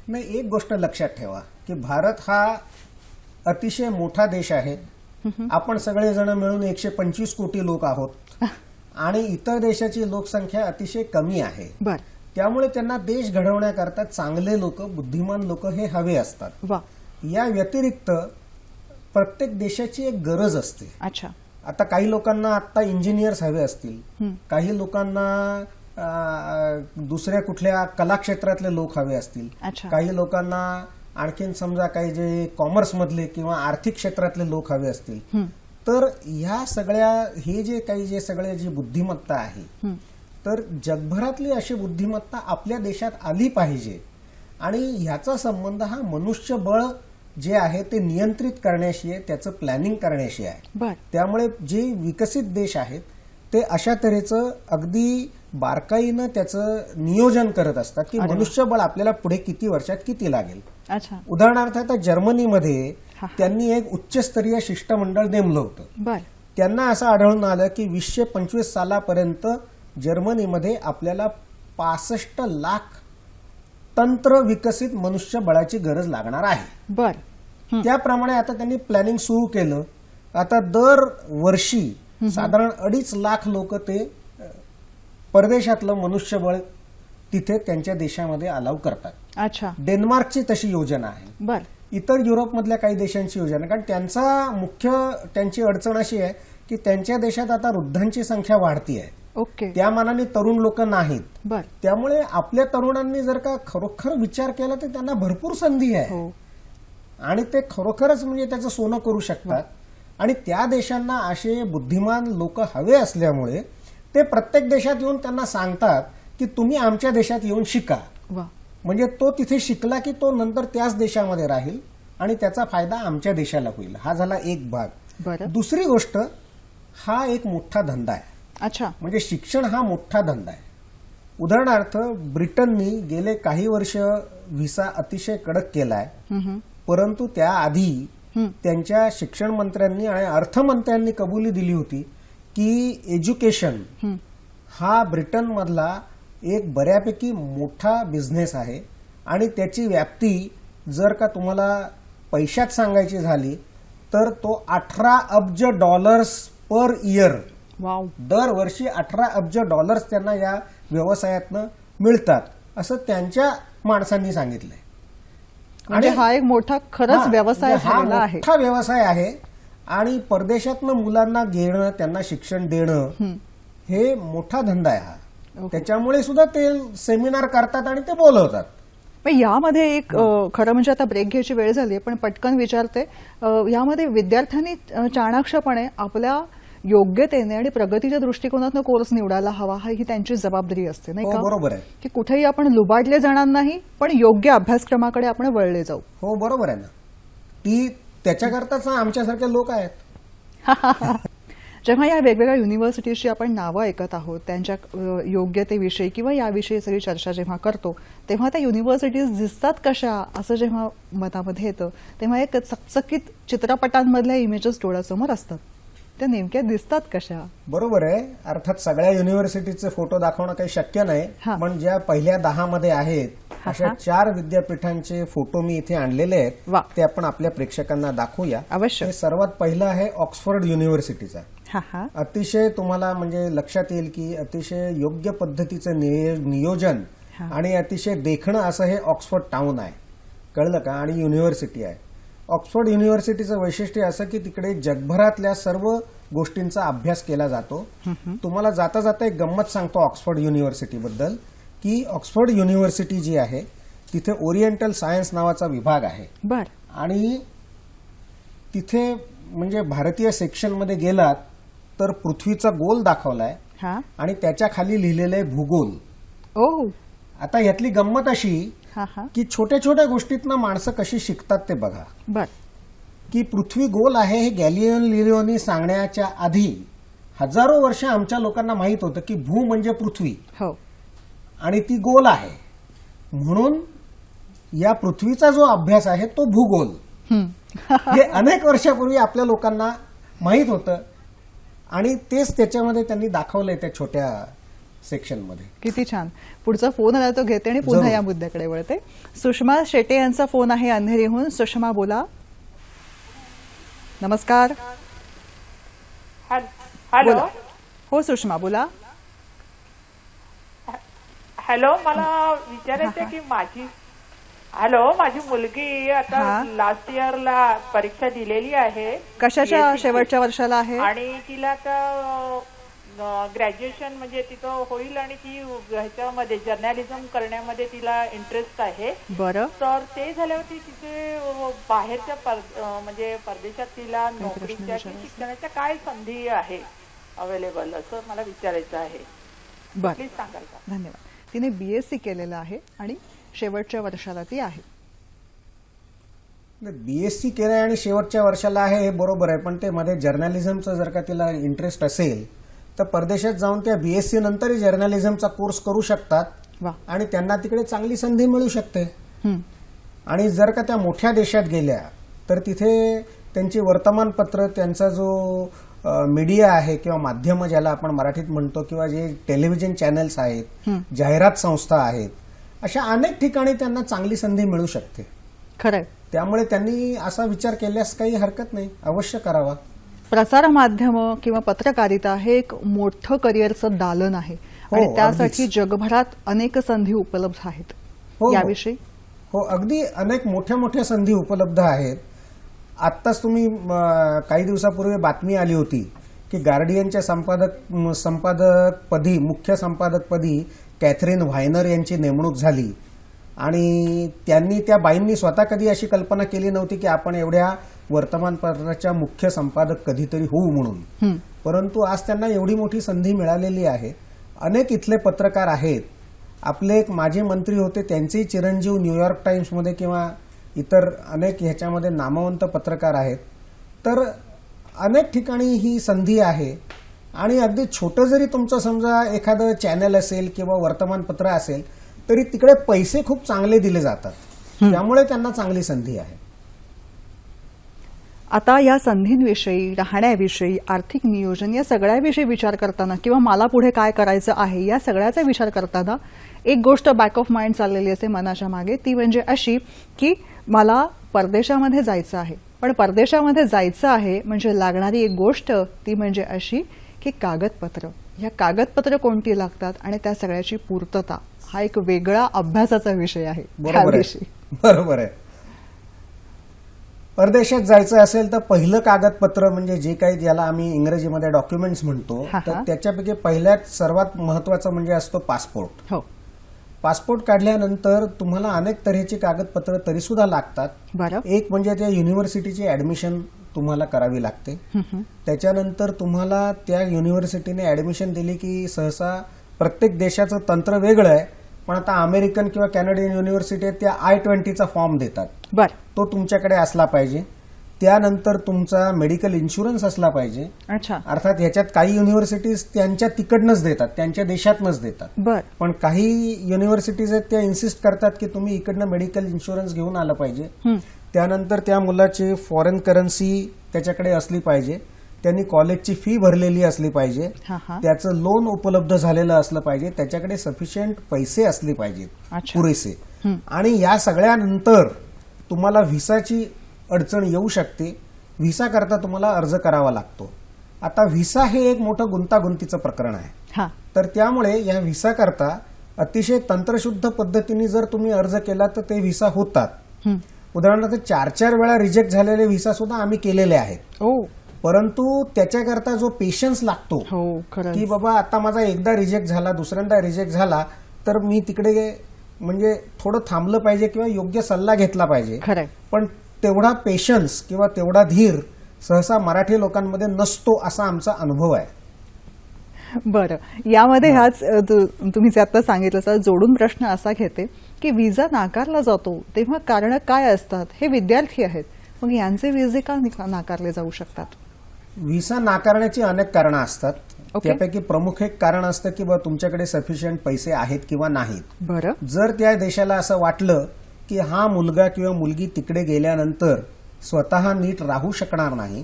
नाही, एक गोष्ट लक्षात ठेवा की भारत हा अतिशय मोठा देश आहे. आपण सगळेजण मिळून 125 कोटी लोक आहोत आणि इतर देशाची लोकसंख्या अतिशय कमी आहे. बर. त्यामुळे त्यांना देश घडवण्याकरता चांगले लोक, बुद्धिमान लोक हे हवे असतात. वा. या व्यतिरिक्त प्रत्येक देशाची एक गरज असते. अच्छा. आता काही लोकांना आता इंजिनियर्स हवे असतील, काही लोकांना दुसऱ्या कुठल्या कला क्षेत्रातले लोक हवे असतील, काही लोकांना आणखीन समजा काही जे कॉमर्स मधले किंवा आर्थिक क्षेत्रातले लोक हवे असतील. तर ह्या सगळ्या हे जे काही जे सगळे जी बुद्धिमत्ता आहे तर जगभरातली अशी बुद्धिमत्ता आपल्या देशात आली पाहिजे आणि ह्याचा संबंध हा मनुष्यबळ जे आहे ते नियंत्रित करण्याशी आहे, त्याचं प्लॅनिंग करण्याशी आहे. बर त्यामुळे जे विकसित देश आहेत ते अशा तऱ्हेचं अगदी बारकाईनं त्याचं नियोजन करत असतात की मनुष्यबळ आपल्याला पुढे किती वर्षात किती लागेल. अच्छा उदाहरणार्थ आता जर्मनीमध्ये त्यांनी एक उच्चस्तरीय शिष्टमंडळ नेमलं होतं. बर त्यांना असं आढळून आलं की 2025 सालापर्यंत जर्मनीमध्ये आपल्याला 65 लाख तंत्र विकसित मनुष्यबळाची गरज लागणार आहे. बर त्याप्रमाणे आता त्यांनी प्लॅनिंग सुरू केलं. आता दर वर्षी साधारण 2.5 लाख लोक ते परदेशातलं मनुष्यबळ तिथे त्यांच्या देशामध्ये अलाव करतात. अच्छा डेन्मार्कची तशी योजना आहे. बर इतर युरोपमधल्या काही देशांची योजना, कारण त्यांची अडचण अशी आहे की त्यांच्या देशात आता वृद्धांची संख्या वाढती आहे, ओके त्या मानाने तरुण लोक नाहीत. बर त्यामुळे आपल्या तरुणांनी जर का खरोखर विचार केला तर त्यांना भरपूर संधी आहे हो आणि ते खरोखरच म्हणजे त्याचं सोनं करू शकतात. आणि त्या देशांना असे बुद्धिमान लोक हवे असल्यामुळे ते प्रत्येक देशात येऊन त्यांना सांगतात की तुम्ही आमच्या देशात येऊन शिका. वा म्हणजे तो तिथे शिकला की तो नंतर त्याच देशामध्ये राहील आणि त्याचा फायदा आमच्या देशाला होईल. हा झाला एक भाग. बरं दुसरी गोष्ट, हा एक मोठा धंदा आहे. अच्छा म्हणजे शिक्षण हा मोठा धंदा आहे. उदाहरणार्थ ब्रिटननी गेले काही वर्ष व्हिसा अतिशय कडक केलाय, परंतु त्याआधी त्यांच्या शिक्षण मंत्र्यांनी आणि अर्थमंत्र्यांनी कबुली दिली होती की एज्युकेशन हा ब्रिटनमधला एक बऱ्यापैकी मोठा बिझनेस आहे आणि त्याची व्याप्ती जर का तुम्हाला पैशात सांगायची झाली तर तो $18 अब्ज पर इयर, वाव दरवर्षी $18 अब्ज त्यांना या व्यवसायातनं मिळतात असं त्यांच्या माणसांनी सांगितलंय. म्हणजे हा एक मोठा खरंच व्यवसाय म्हणजे हा झालेला आहे. मोठा व्यवसाय आहे आणि परदेशातनं मुलांना घेणं, त्यांना शिक्षण देणं हे मोठा धंदा आहे हा. त्याच्यामुळे सुद्धा ते सेमिनार करतात आणि ते बोलवतात. पण यामध्ये एक खरं म्हणजे आता ब्रेक घ्यायची वेळ झाली पण पटकन विचारते, यामध्ये विद्यार्थ्यांनी चाणाक्षपणे आपल्या योग्यतेने आणि प्रगतीच्या दृष्टिकोनातून कोर्स निवडायला हवा, ही त्यांची जबाबदारी असते नाही हो का? बरोबर आहे. की कुठेही आपण लुबाडले जाणार नाही पण योग्य अभ्यासक्रमाकडे आपण वळले जाऊ. हो बरोबर आहे ना. ती त्याच्याकरताच आमच्यासारखे लोक आहेत. जेव्हा या वेगवेगळ्या युनिव्हर्सिटीजची आपण नावं ऐकत आहोत, त्यांच्या योग्यतेविषयी किंवा याविषयी सगळी चर्चा जेव्हा करतो तेव्हा त्या युनिव्हर्सिटीज दिसतात कशा असं जेव्हा मतामध्ये येतं तेव्हा एक चकचकीत चित्रपटांमधल्या इमेजेस डोळ्यासमोर असतात. त्या नेमक्या दिसतात कशा? बरोबर आहे. अर्थात सगळ्या युनिव्हर्सिटीचे फोटो दाखवणं काही शक्य नाही, हा. पण ज्या पहिल्या 10 मध्ये आहेत अशा 4 विद्यापीठांचे फोटो मी इथे आणलेले आहेत, वा. ते आपण आपल्या प्रेक्षकांना दाखवूया. अवश्य. हे सर्वात पहिलं आहे ऑक्सफर्ड युनिव्हर्सिटीचा. हा हा अतिशय तुम्हाला म्हणजे लक्षात येईल की अतिशय योग्य पद्धतीचं नियोजन आणि अतिशय देखणं असं हे ऑक्सफर्ड टाउन आहे, कळलं का, आणि युनिव्हर्सिटी आहे. ऑक्सफर्ड युनिव्हर्सिटीचं वैशिष्ट्य असं की तिकडे जगभरातल्या सर्व गोष्टींचा अभ्यास केला जातो. तुम्हाला जाता जाता एक गंमत सांगतो ऑक्सफर्ड युनिव्हर्सिटीबद्दल की ऑक्सफर्ड युनिव्हर्सिटी जी आहे तिथे ओरिएंटल सायन्स नावाचा विभाग आहे. बर आणि तिथे म्हणजे भारतीय सेक्शनमध्ये गेलात तर पृथ्वीचा गोल दाखवलाय हा आणि त्याच्या खाली लिहिलेलं आहे भूगोल. ओ आता यातली गंमत अशी हा हा की छोट्या छोट्या गोष्टीतनं माणसं कशी शिकतात ते बघा. बर की पृथ्वी गोल आहे हे गॅलिलिओनी सांगण्याच्या आधी हजारो वर्ष आमच्या लोकांना माहित होतं की भू म्हणजे पृथ्वी हो आणि ती गोल आहे, म्हणून या पृथ्वीचा जो अभ्यास आहे तो भूगोल. हे अनेक वर्षापूर्वी आपल्या लोकांना माहित होतं आणि तेच त्याच्यामध्ये त्यांनी दाखवलंय त्या छोट्या सेक्शनमध्ये. किती छान. पुढचा फोन आला तो घेते आणि पुन्हा जरूर. या मुद्द्याकडे वळते. सुषमा शेटे यांचा फोन आहे अंधेरीहून. सुषमा बोला. नमस्कार. हॅलो बोला. हो सुषमा बोला. हॅलो, मला विचारायचं की माझी मुलगी आता हा. लास्ट इयरला परीक्षा दिलेली आहे. कशाच्या BSc ची. शेवटच्या वर्षाला आहे? आणि तिला आता ग्रॅज्युएशन म्हणजे तिथं होईल आणि ती ह्याच्यामध्ये जर्नलिझम करण्यामध्ये तिला इंटरेस्ट आहे. बरं तर ते झाल्यावरती तिथे बाहेरच्या म्हणजे परदेशात तिला नोकरीच्या की शिक्षणाच्या काय संधी आहे अवेलेबल असं मला विचारायचं आहे. बरं. प्लीज सांगाल का? धन्यवाद. तिने BSc केलेलं आहे आणि शेवटच्या वर्षाला ती आहे. BSc केलं आणि शेवटच्या वर्षाला आहे हे बरोबर आहे, पण ते मध्ये जर्नलिझमचं जर का तिला इंटरेस्ट असेल तर परदेशात जाऊन त्या BSc नंतरही जर्नलिझमचा कोर्स करू शकतात वा. आणि त्यांना तिकडे चांगली संधी मिळू शकते. हं. आणि जर का त्या मोठ्या देशात गेल्या तर तिथे त्यांची वर्तमानपत्र, त्यांचा जो मीडिया आहे किंवा माध्यम ज्याला आपण मराठीत म्हणतो, किंवा जे टेलिव्हिजन चॅनल्स आहेत, जाहिरात संस्था आहेत, अशा अनेक ठिकाणी त्यांना चांगली संधी मिळू शकते. खरंय. त्यामुळे त्यांनी असा विचार केल्यास काही हरकत नाही, अवश्य करावा. प्रसार माध्यम किंवा पत्रकारिता हे एक मोठं करिअरचं दालन आहे आणि हो, त्यासाठी अगदीच. जगभरात अनेक संधी उपलब्ध आहेत. हो. याविषयी हो, अगदी अनेक मोठ्या मोठ्या संधी उपलब्ध आहेत. आत्ताच तुम्ही काही दिवसापूर्वी बातमी आली होती की गार्डियनच्या संपादकपदी, मुख्य संपादकपदी कॅथरीन व्हायनर यांची नेमणूक झाली आणि त्या बाईंनी स्वतः कधी अशी कल्पना केली नव्हती की आपण एवढ्या वर्तमानपत्राच्या मुख्य संपादक कधीतरी होऊ म्हणून. परंतु आज त्यांना एवढी मोठी संधी मिळालेली आहे. अनेक इथले पत्रकार आहेत. आपले एक माजी मंत्री होते, त्यांचेही चिरंजीव न्यूयॉर्क टाइम्समध्ये किंवा इतर अनेक ह्याच्यामध्ये नामवंत पत्रकार आहेत. तर अनेक ठिकाणी ही संधी आहे आणि अगदी छोटं जरी तुमचं समजा एखादं चॅनल असेल किंवा वर्तमानपत्र असेल तरी तिकडे पैसे खूप चांगले दिले जातात. त्यामुळे त्यांना चांगली संधी आहे. आता या संधींविषयी, राहण्याविषयी, आर्थिक नियोजन या सगळ्याविषयी विचार करताना किंवा मला पुढे काय करायचं आहे या सगळ्याचा विचार करताना एक गोष्ट बॅक ऑफ माइंड चाललेली असते मनाच्या मागे, ती म्हणजे अशी की मला परदेशामध्ये जायचं आहे. पण परदेशामध्ये जायचं आहे म्हणजे लागणारी एक गोष्ट ती म्हणजे अशी की कागदपत्र. ह्या कागदपत्र कोणती लागतात आणि त्या सगळ्याची पूर्तता हा एक वेगळा अभ्यासाचा विषय आहे. बरोबर ह्याविषयी. आहे, बरोबर आहे. परदेशात जायचं असेल तर पहिलं कागदपत्र म्हणजे जे काही ज्याला आम्ही इंग्रजीमध्ये डॉक्युमेंट्स म्हणतो, तर त्याच्यापैकी पहिल्यात सर्वात महत्वाचं म्हणजे असतो पासपोर्ट. हो. पासपोर्ट काढल्यानंतर तुम्हाला अनेक तऱ्हेची कागदपत्र तरी सुद्धा लागतात. बरं. एक म्हणजे त्या युनिव्हर्सिटीची ऍडमिशन तुम्हाला करावी लागते. त्याच्यानंतर तुम्हाला त्या युनिव्हर्सिटीने ऍडमिशन दिली की सहसा प्रत्येक देशाचं तंत्र वेगळं आहे, पण आता अमेरिकन किंवा कॅनडियन युनिव्हर्सिटी त्या I-20चा फॉर्म देतात. बरं. तो तुमच्याकडे असला पाहिजे. त्यानंतर तुमचा मेडिकल इन्शुरन्स असला पाहिजे. अच्छा. अर्थात ह्याच्यात काही युनिव्हर्सिटीज त्यांच्या तिकडनंच देतात, त्यांच्या देशातनंच देतात. बरं. पण काही युनिव्हर्सिटीज आहेत त्या इन्सिस्ट करतात की तुम्ही इकडनं मेडिकल इन्शुरन्स घेऊन आलं पाहिजे. त्यानंतर त्या मुलाची फॉरेन करन्सी त्याच्याकडे असली पाहिजे. त्यांनी कॉलेजची फी भरलेली असली पाहिजे. त्याचं लोन उपलब्ध झालेलं असलं पाहिजे. त्याच्याकडे सफिशियंट पैसे असले पाहिजेत, पुरेसे. आणि या सगळ्यानंतर तुम्हाला व्हिसाची अडचण येऊ शकते. व्हिसा करता तुम्हाला अर्ज करावा लागतो. आता व्हिसा हे एक मोठं गुंतागुंतीचं प्रकरण आहे. तर त्यामुळे या व्हिसा करता अतिशय तंत्रशुद्ध पद्धतीने जर तुम्ही अर्ज केला तर ते व्हिसा होतात. उदाहरणार्थ 4-4 वेळा रिजेक्ट झालेले व्हिसा सुद्धा आम्ही केलेले आहेत. परंतु त्याच्याकरता जो पेशन्स लागतो की बाबा आता माझा एकदा रिजेक्ट झाला, दुसऱ्यांदा रिजेक्ट झाला, तर मी तिकडे म्हणजे थोडं थांबलं पाहिजे किंवा योग्य सल्ला घेतला पाहिजे. पण तेवढा पेशन्स किंवा तेवढा धीर सहसा मराठी लोकांमध्ये नसतो असा आमचा अनुभव आहे. बरं. यामध्ये ह्याच तुम्ही जे आता सांगितलं जोडून प्रश्न असा घेते की विजा नाकारला जातो तेव्हा कारण काय असतात? हे विद्यार्थी आहेत, मग यांचे विजे का नाकारले जाऊ शकतात? व्हिसा नाकारण्याची अनेक कारणं असतात. त्यापैकी प्रमुख एक कारण असतं की तुमच्याकडे सफिशियंट पैसे आहेत किंवा नाहीत. बरं. जर त्या देशाला असं वाटलं की हा मुलगा किंवा मुलगी तिकडे गेल्यानंतर स्वतः नीट राहू शकणार नाही,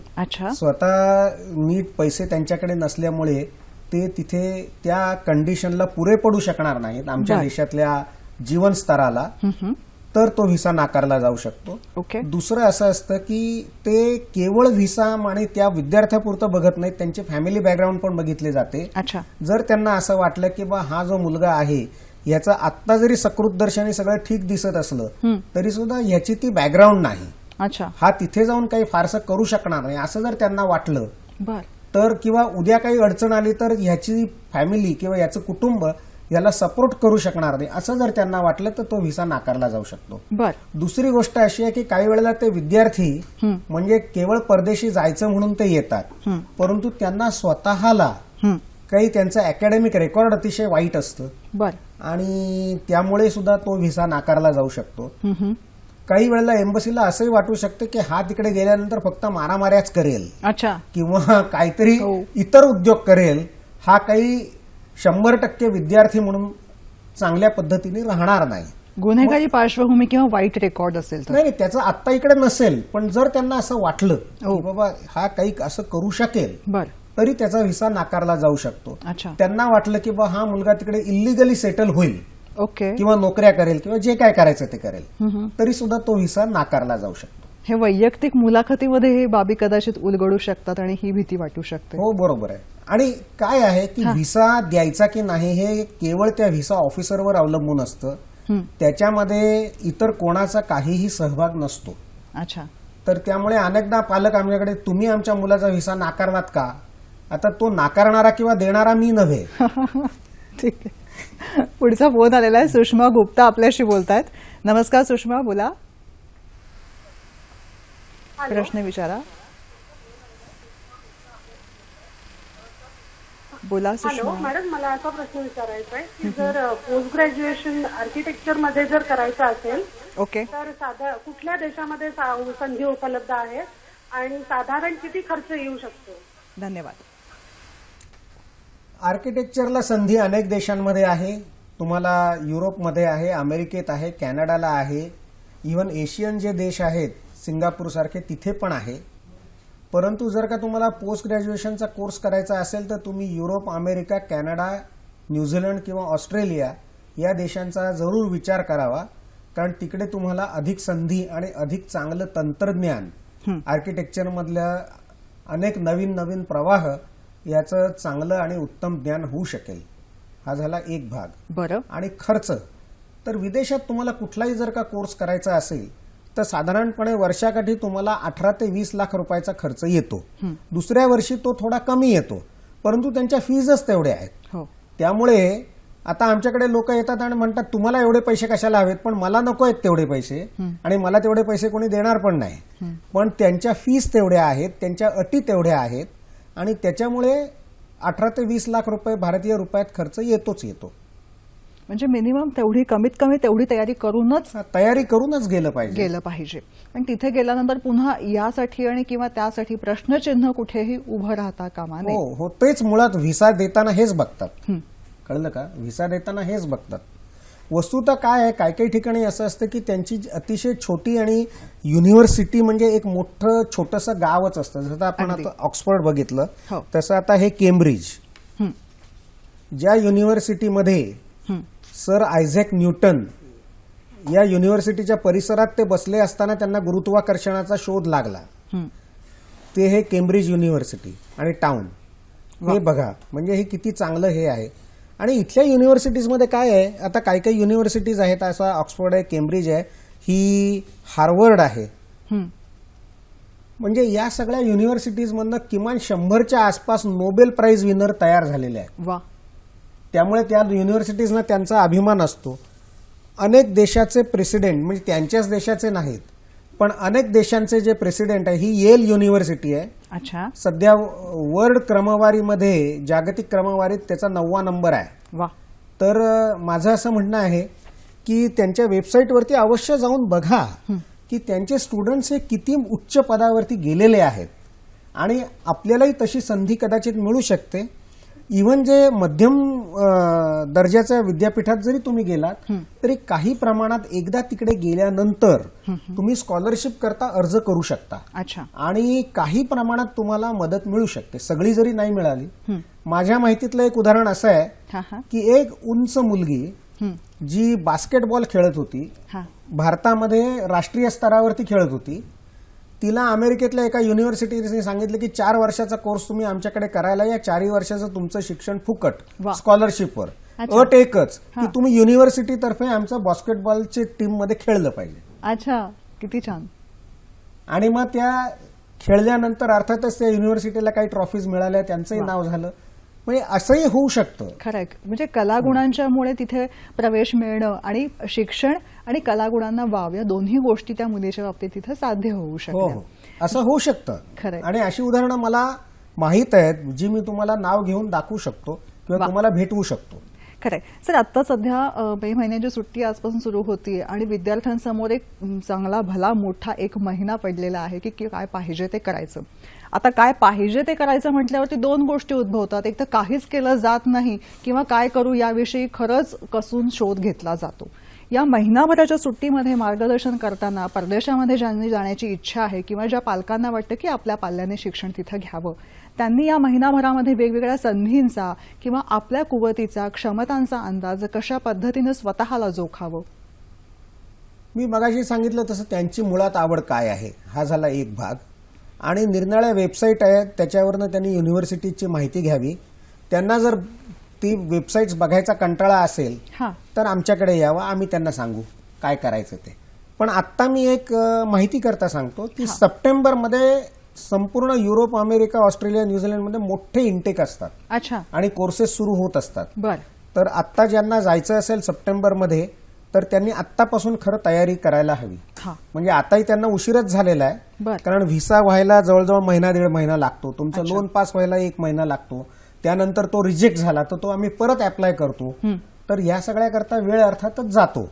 स्वतः नीट पैसे त्यांच्याकडे नसल्यामुळे ते तिथे त्या कंडिशनला पुरे पडू शकणार नाहीत आमच्या देशातल्या जीवन स्तराला, तर तो व्हिसा नाकारला जाऊ शकतो. दुसरं असं असतं की ते केवळ व्हिसा आणि त्या विद्यार्थ्यापुरतं बघत नाहीत, त्यांचे फॅमिली बॅकग्राऊंड पण बघितले जाते. जर त्यांना असं वाटलं की हा जो मुलगा आहे याचं आत्ता जरी सकृतदर्शनी सगळं ठीक दिसत असलं तरी सुद्धा ह्याची ती बॅकग्राऊंड नाही, हा तिथे जाऊन काही फारसं करू शकणार नाही, असं जर त्यांना वाटलं तर, किंवा उद्या काही अडचण आली तर ह्याची फॅमिली किंवा याचं कुटुंब याला सपोर्ट करू शकणार नाही, असं जर त्यांना वाटलं तर तो व्हिसा नाकारला जाऊ शकतो. दुसरी गोष्ट अशी आहे की काही वेळेला ते विद्यार्थी म्हणजे केवळ परदेशी जायचं म्हणून ते येतात, परंतु त्यांना स्वतःला काही त्यांचं अकॅडमिक रेकॉर्ड अतिशय वाईट असतं बर आणि त्यामुळे सुद्धा तो व्हिसा नाकारला जाऊ शकतो. काही वेळेला एम्बसीला असंही वाटू शकतं की हा तिकडे गेल्यानंतर फक्त मारामाऱ्याच करेल अच्छा किंवा काहीतरी हो. इतर उद्योग करेल, हा काही 100% विद्यार्थी म्हणून चांगल्या पद्धतीने राहणार नाही. गुन्हेगारी पार्श्वभूमी किंवा वाईट रेकॉर्ड असेल तर नाही त्याचं आत्ता इकडे नसेल, पण जर त्यांना असं वाटलं हो. की बाबा हा काही असं करू शकेल बर तरी त्याचा व्हिसा नाकारला जाऊ शकतो. अच्छा त्यांना वाटलं की बा हा मुलगा तिकडे इलिगली सेटल होईल ओके किंवा नोकऱ्या करेल किंवा जे काय करायचं ते करेल तरी सुद्धा तो व्हिसा नाकारला जाऊ शकतो. हे वैयक्तिक मुलाखतीमध्ये हे बाबी कदाचित उलगडू शकतात आणि ही भीती वाटू शकते. हो बरोबर आहे. आणि काय आहे की व्हिसा द्यायचा की नाही हे केवळ त्या व्हिसा ऑफिसरवर अवलंबून असतं. त्याच्यामध्ये इतर कोणाचा काहीही सहभाग नसतो. अच्छा तर त्यामुळे अनेकदा पालक आमच्याकडे तुम्ही आमच्या मुलाचा व्हिसा नाकारलात का, आता तो नाकारणारा किंवा देणारा मी नव्हे. ठीक आहे. पुढचा फोन आलेला आहे. सुषमा गुप्ता आपल्याशी बोलतायत. नमस्कार सुषमा, बोला, प्रश्न विचारा. बोला हॅलो सुषमा. मॅडम, मला असा प्रश्न विचारायचा आहे की जर पोस्ट ग्रॅज्युएशन आर्किटेक्चर मध्ये जर करायचं असेल ओके तर कुठल्या देशामध्ये संधी उपलब्ध आहे आणि साधारण किती खर्च येऊ शकतो? धन्यवाद. आर्किटेक्चरला संधी अनेक देशांमध्ये आहे. तुम्हाला युरोपमध्ये आहे, अमेरिकेत आहे, कॅनडाला आहे, इव्हन एशियन जे देश आहेत सिंगापूर सारखे तिथे पण आहे. परंतु जर का तुम्हाला पोस्ट ग्रॅज्युएशनचा कोर्स करायचा असेल तर तुम्ही युरोप, अमेरिका, कॅनडा, न्यूझीलंड किंवा ऑस्ट्रेलिया या देशांचा जरूर विचार करावा, कारण तिकडे तुम्हाला अधिक संधी आणि अधिक चांगलं तंत्रज्ञान, आर्किटेक्चरमधल्या अनेक नवीन नवीन प्रवाह याचं चांगलं आणि उत्तम ज्ञान होऊ शकेल. हा झाला एक भाग. बरं आणि खर्च तर विदेशात तुम्हाला कुठलाही जर का कोर्स करायचा असेल तर साधारणपणे वर्षाकाठी तुम्हाला 18 ते 20 लाख रुपयाचा खर्च येतो. दुसऱ्या वर्षी तो थोडा कमी येतो, परंतु त्यांच्या फीजच तेवढे आहेत. हो त्यामुळे आता आमच्याकडे लोक येतात आणि म्हणतात तुम्हाला एवढे पैसे कशाला हवेत, पण मला नको आहेत तेवढे पैसे आणि मला तेवढे पैसे कोणी देणार पण नाही. पण त्यांच्या फीस तेवढ्या आहेत, त्यांच्या अटी तेवढ्या आहेत आणि त्याच्यामुळे 18 ते 20 लाख रुपये भारतीय रुपयात खर्च येतोच येतो. म्हणजे मिनिमम तेवढी कमीत कमी तेवढी तयारी करूनच गेलं पाहिजे. पण तिथे गेल्यानंतर पुन्हा यासाठी आणि किंवा त्यासाठी प्रश्नचिन्ह कुठेही उभं राहता कामा नये. हो तेच मुळात व्हिसा देताना हेच बघतात. कळलं का? व्हिसा देताना हेच बघतात. वस्तुतः काय आहे, काही काही ठिकाणी असं असतं की त्यांची अतिशय छोटी आणि युनिव्हर्सिटी म्हणजे एक मोठं छोटंसं गावच असतं. जसं आपण आता ऑक्सफर्ड बघितलं हो. तसं आता हे केम्ब्रिज, ज्या युनिव्हर्सिटीमध्ये सर आयझॅक न्यूटन या युनिव्हर्सिटीच्या परिसरात ते बसले असताना त्यांना गुरुत्वाकर्षणाचा शोध लागला, ते हे केम्ब्रिज युनिव्हर्सिटी आणि टाउन. हे बघा म्हणजे हे किती चांगलं हे आहे. आणि इथल्या युनिव्हर्सिटीजमध्ये काय आहे, आता काही काही युनिव्हर्सिटीज आहेत, असा ऑक्सफर्ड आहे, केम्ब्रिज आहे, ही हार्वर्ड आहे. म्हणजे या सगळ्या युनिव्हर्सिटीजमधनं किमान 100च्या आसपास नोबेल प्राइज विनर तयार झालेले आहेत. वा. त्यामुळे त्या युनिव्हर्सिटीजना त्यांचा अभिमान असतो. अनेक देशाचे प्रेसिडेंट, म्हणजे त्यांच्याच देशाचे नाहीत पण अनेक देशांचे जे प्रेसिडेंट आहे, ही येल युनिव्हर्सिटी आहे. अच्छा. सध्या वर्ल्ड क्रमवारीमध्ये, जागतिक क्रमवारीत त्याचा 9वा नंबर आहे. वा. तर माझं असं म्हणणं आहे की त्यांच्या वेबसाईटवरती अवश्य जाऊन बघा की त्यांचे स्टुडंट्स हे किती उच्च पदावरती गेलेले आहेत आणि आपल्यालाही तशी संधी कदाचित मिळू शकते. इव्हन जे मध्यम दर्जाच्या विद्यापीठात जरी तुम्ही गेलात तरी काही प्रमाणात एकदा तिकडे गेल्यानंतर तुम्ही स्कॉलरशिप करता अर्ज करू शकता. अच्छा. आणि काही प्रमाणात तुम्हाला मदत मिळू शकते, सगळी जरी नाही मिळाली. माझ्या माहितीतलं एक उदाहरण असं आहे की एक उंच मुलगी जी बास्केटबॉल खेळत होती, भारतामध्ये राष्ट्रीय स्तरावरती खेळत होती, तिला अमेरिकेतल्या एका युनिव्हर्सिटीने सांगितलं की 4 वर्षाचा कोर्स तुम्ही आमच्याकडे करायला या, 4 वर्षाचं तुमचं शिक्षण फुकट स्कॉलरशिपवर. अट एकच की तुम्ही युनिव्हर्सिटीतर्फे आमचं बास्केटबॉलच्या टीम मध्ये खेळलं पाहिजे. अच्छा, किती छान. आणि मग त्या खेळल्यानंतर अर्थातच त्या युनिव्हर्सिटीला काही ट्रॉफीज मिळाल्या, त्यांचंही नाव झालं. म्हणजे असंही होऊ शकतं. खरंय. म्हणजे कलागुणांच्यामुळे तिथे प्रवेश मिळणं आणि शिक्षण आणि कलागुणांना वाव या दोन्ही गोष्टी त्या मुलीच्या बाबतीत तिथे साध्य होऊ शकतात. असं होऊ शकतं. खरंय. आणि अशी उदाहरणं मला माहीत आहेत, जी मी तुम्हाला नाव घेऊन दाखवू शकतो किंवा वा. तुम्हाला भेटवू शकतो. खरंय सर. आता सध्या मे महिन्याची सुट्टी आजपासून सुरू होतीये आणि विद्यार्थ्यांसमोर एक चांगला भला मोठा एक महिना पडलेला आहे की काय पाहिजे ते करायचं. आता काय पाहिजे ते करायचं म्हटल्यावरती दोन गोष्टी उद्भवतात. एक तर काहीच केलं जात नाही किंवा काय करू याविषयी खरंच कसून शोध घेतला जातो. या महिनाभराच्या सुट्टीमध्ये मार्गदर्शन करताना परदेशामध्ये ज्यांनी जाण्याची इच्छा आहे किंवा ज्या पालकांना वाटतं की आपल्या पाल्याने शिक्षण तिथं घ्यावं, त्यांनी या महिनाभरामध्ये वेगवेगळ्या संधींचा किंवा आपल्या कुवतीचा क्षमतांचा अंदाज कशा पद्धतीनं स्वतःला जोखावं. मी मगाशी सांगितलं तसं त्यांची मुळात आवड काय आहे हा झाला एक भाग. आणि निरनिराळ्या वेबसाईट आहेत, त्याच्यावरनं त्यांनी युनिव्हर्सिटीची माहिती घ्यावी. त्यांना जर ती वेबसाईट्स बघायचा कंटाळा असेल हां तर आमच्याकडे यावं, आम्ही त्यांना सांगू काय करायचं ते. पण आत्ता मी एक माहिती करता सांगतो की सप्टेंबरमध्ये संपूर्ण युरोप, अमेरिका, ऑस्ट्रेलिया, न्यूझीलंडमध्ये मोठे इंटेक असतात अच्छा आणि कोर्सेस सुरू होत असतात. बर तर आत्ता ज्यांना जायचं असेल सप्टेंबरमध्ये तर त्यांनी आत्तापासून खरं तयारी करायला हवी. हां म्हणजे आताही त्यांना उशीरच झालेला आहे, बर कारण व्हिसा व्हायला जवळजवळ महिना दीड महिना लागतो. तुमचं लोन पास व्हायला 1 महिना लागतो. त्यानंतर तो रिजेक्ट झाला तर तो आम्ही परत अप्लाय करतो. तर या सगळ्या करता वेळ अर्थातच जातो.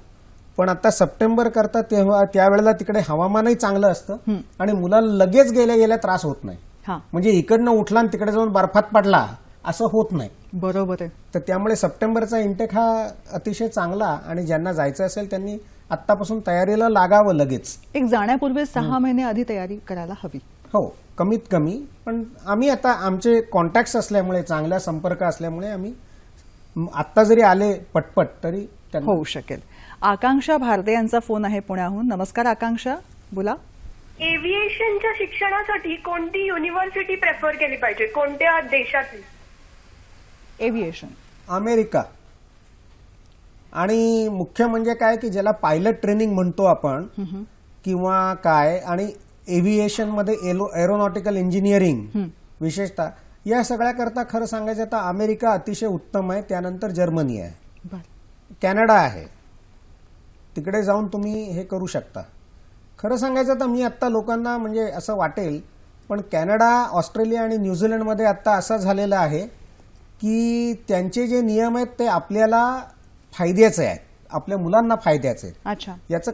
पण आता सप्टेंबर करता तेव्हा त्यावेळेला तिकडे हवामानही चांगलं असतं आणि मुलाला लगेच गेल्या गेल्या त्रास होत नाही. हां म्हणजे इकडनं उठला आणि तिकडे जाऊन बर्फात पडला असं होत नाही. बरोबर आहे. तर त्यामुळे सप्टेंबरचा इंटेक हा अतिशय चांगला आणि ज्यांना जायचं असेल त्यांनी आत्तापासून तयारीला लागावं लगेच. एक जाण्यापूर्वी 6 महिने आधी तयारी करायला हवी. हो, कमीत कमी. पण आम्ही आता आमचे कॉन्टॅक्ट्स असल्यामुळे, चांगला संपर्क असल्यामुळे आम्ही आत्ता जरी आले पटपट तरी त्यांना होऊ शकेल. आकांक्षा भारते यांचा फोन आहे पुण्याहून. नमस्कार आकांक्षा, बोला. एव्हिएशनच्या शिक्षणासाठी कोणती युनिव्हर्सिटी प्रेफर केली पाहिजे, कोणत्या देशातली? Aviation America. आणि मुख्य म्हणजे काय की ज्याला पायलट ट्रेनिंग म्हणतो आपण किंवा काय, आणि एव्हिएशनमध्ये एरोनॉटिकल इंजिनिअरिंग विशेषतः या सगळ्या करता खरं सांगायचं तर अमेरिका अतिशय उत्तम आहे. त्यानंतर जर्मनी आहे, बर कॅनडा आहे. तिकडे जाऊन तुम्ही हे करू शकता. खरं सांगायचं तर मी आत्ता लोकांना म्हणजे असं वाटेल, पण कॅनडा, ऑस्ट्रेलिया आणि न्यूझीलंडमध्ये आत्ता असं झालेलं आहे की त्यांचे जे नियम आहेत ते आपल्याला फायद्याचे आहेत, आपल्या मुलांना फायद्याचे आहेत. अच्छा याचं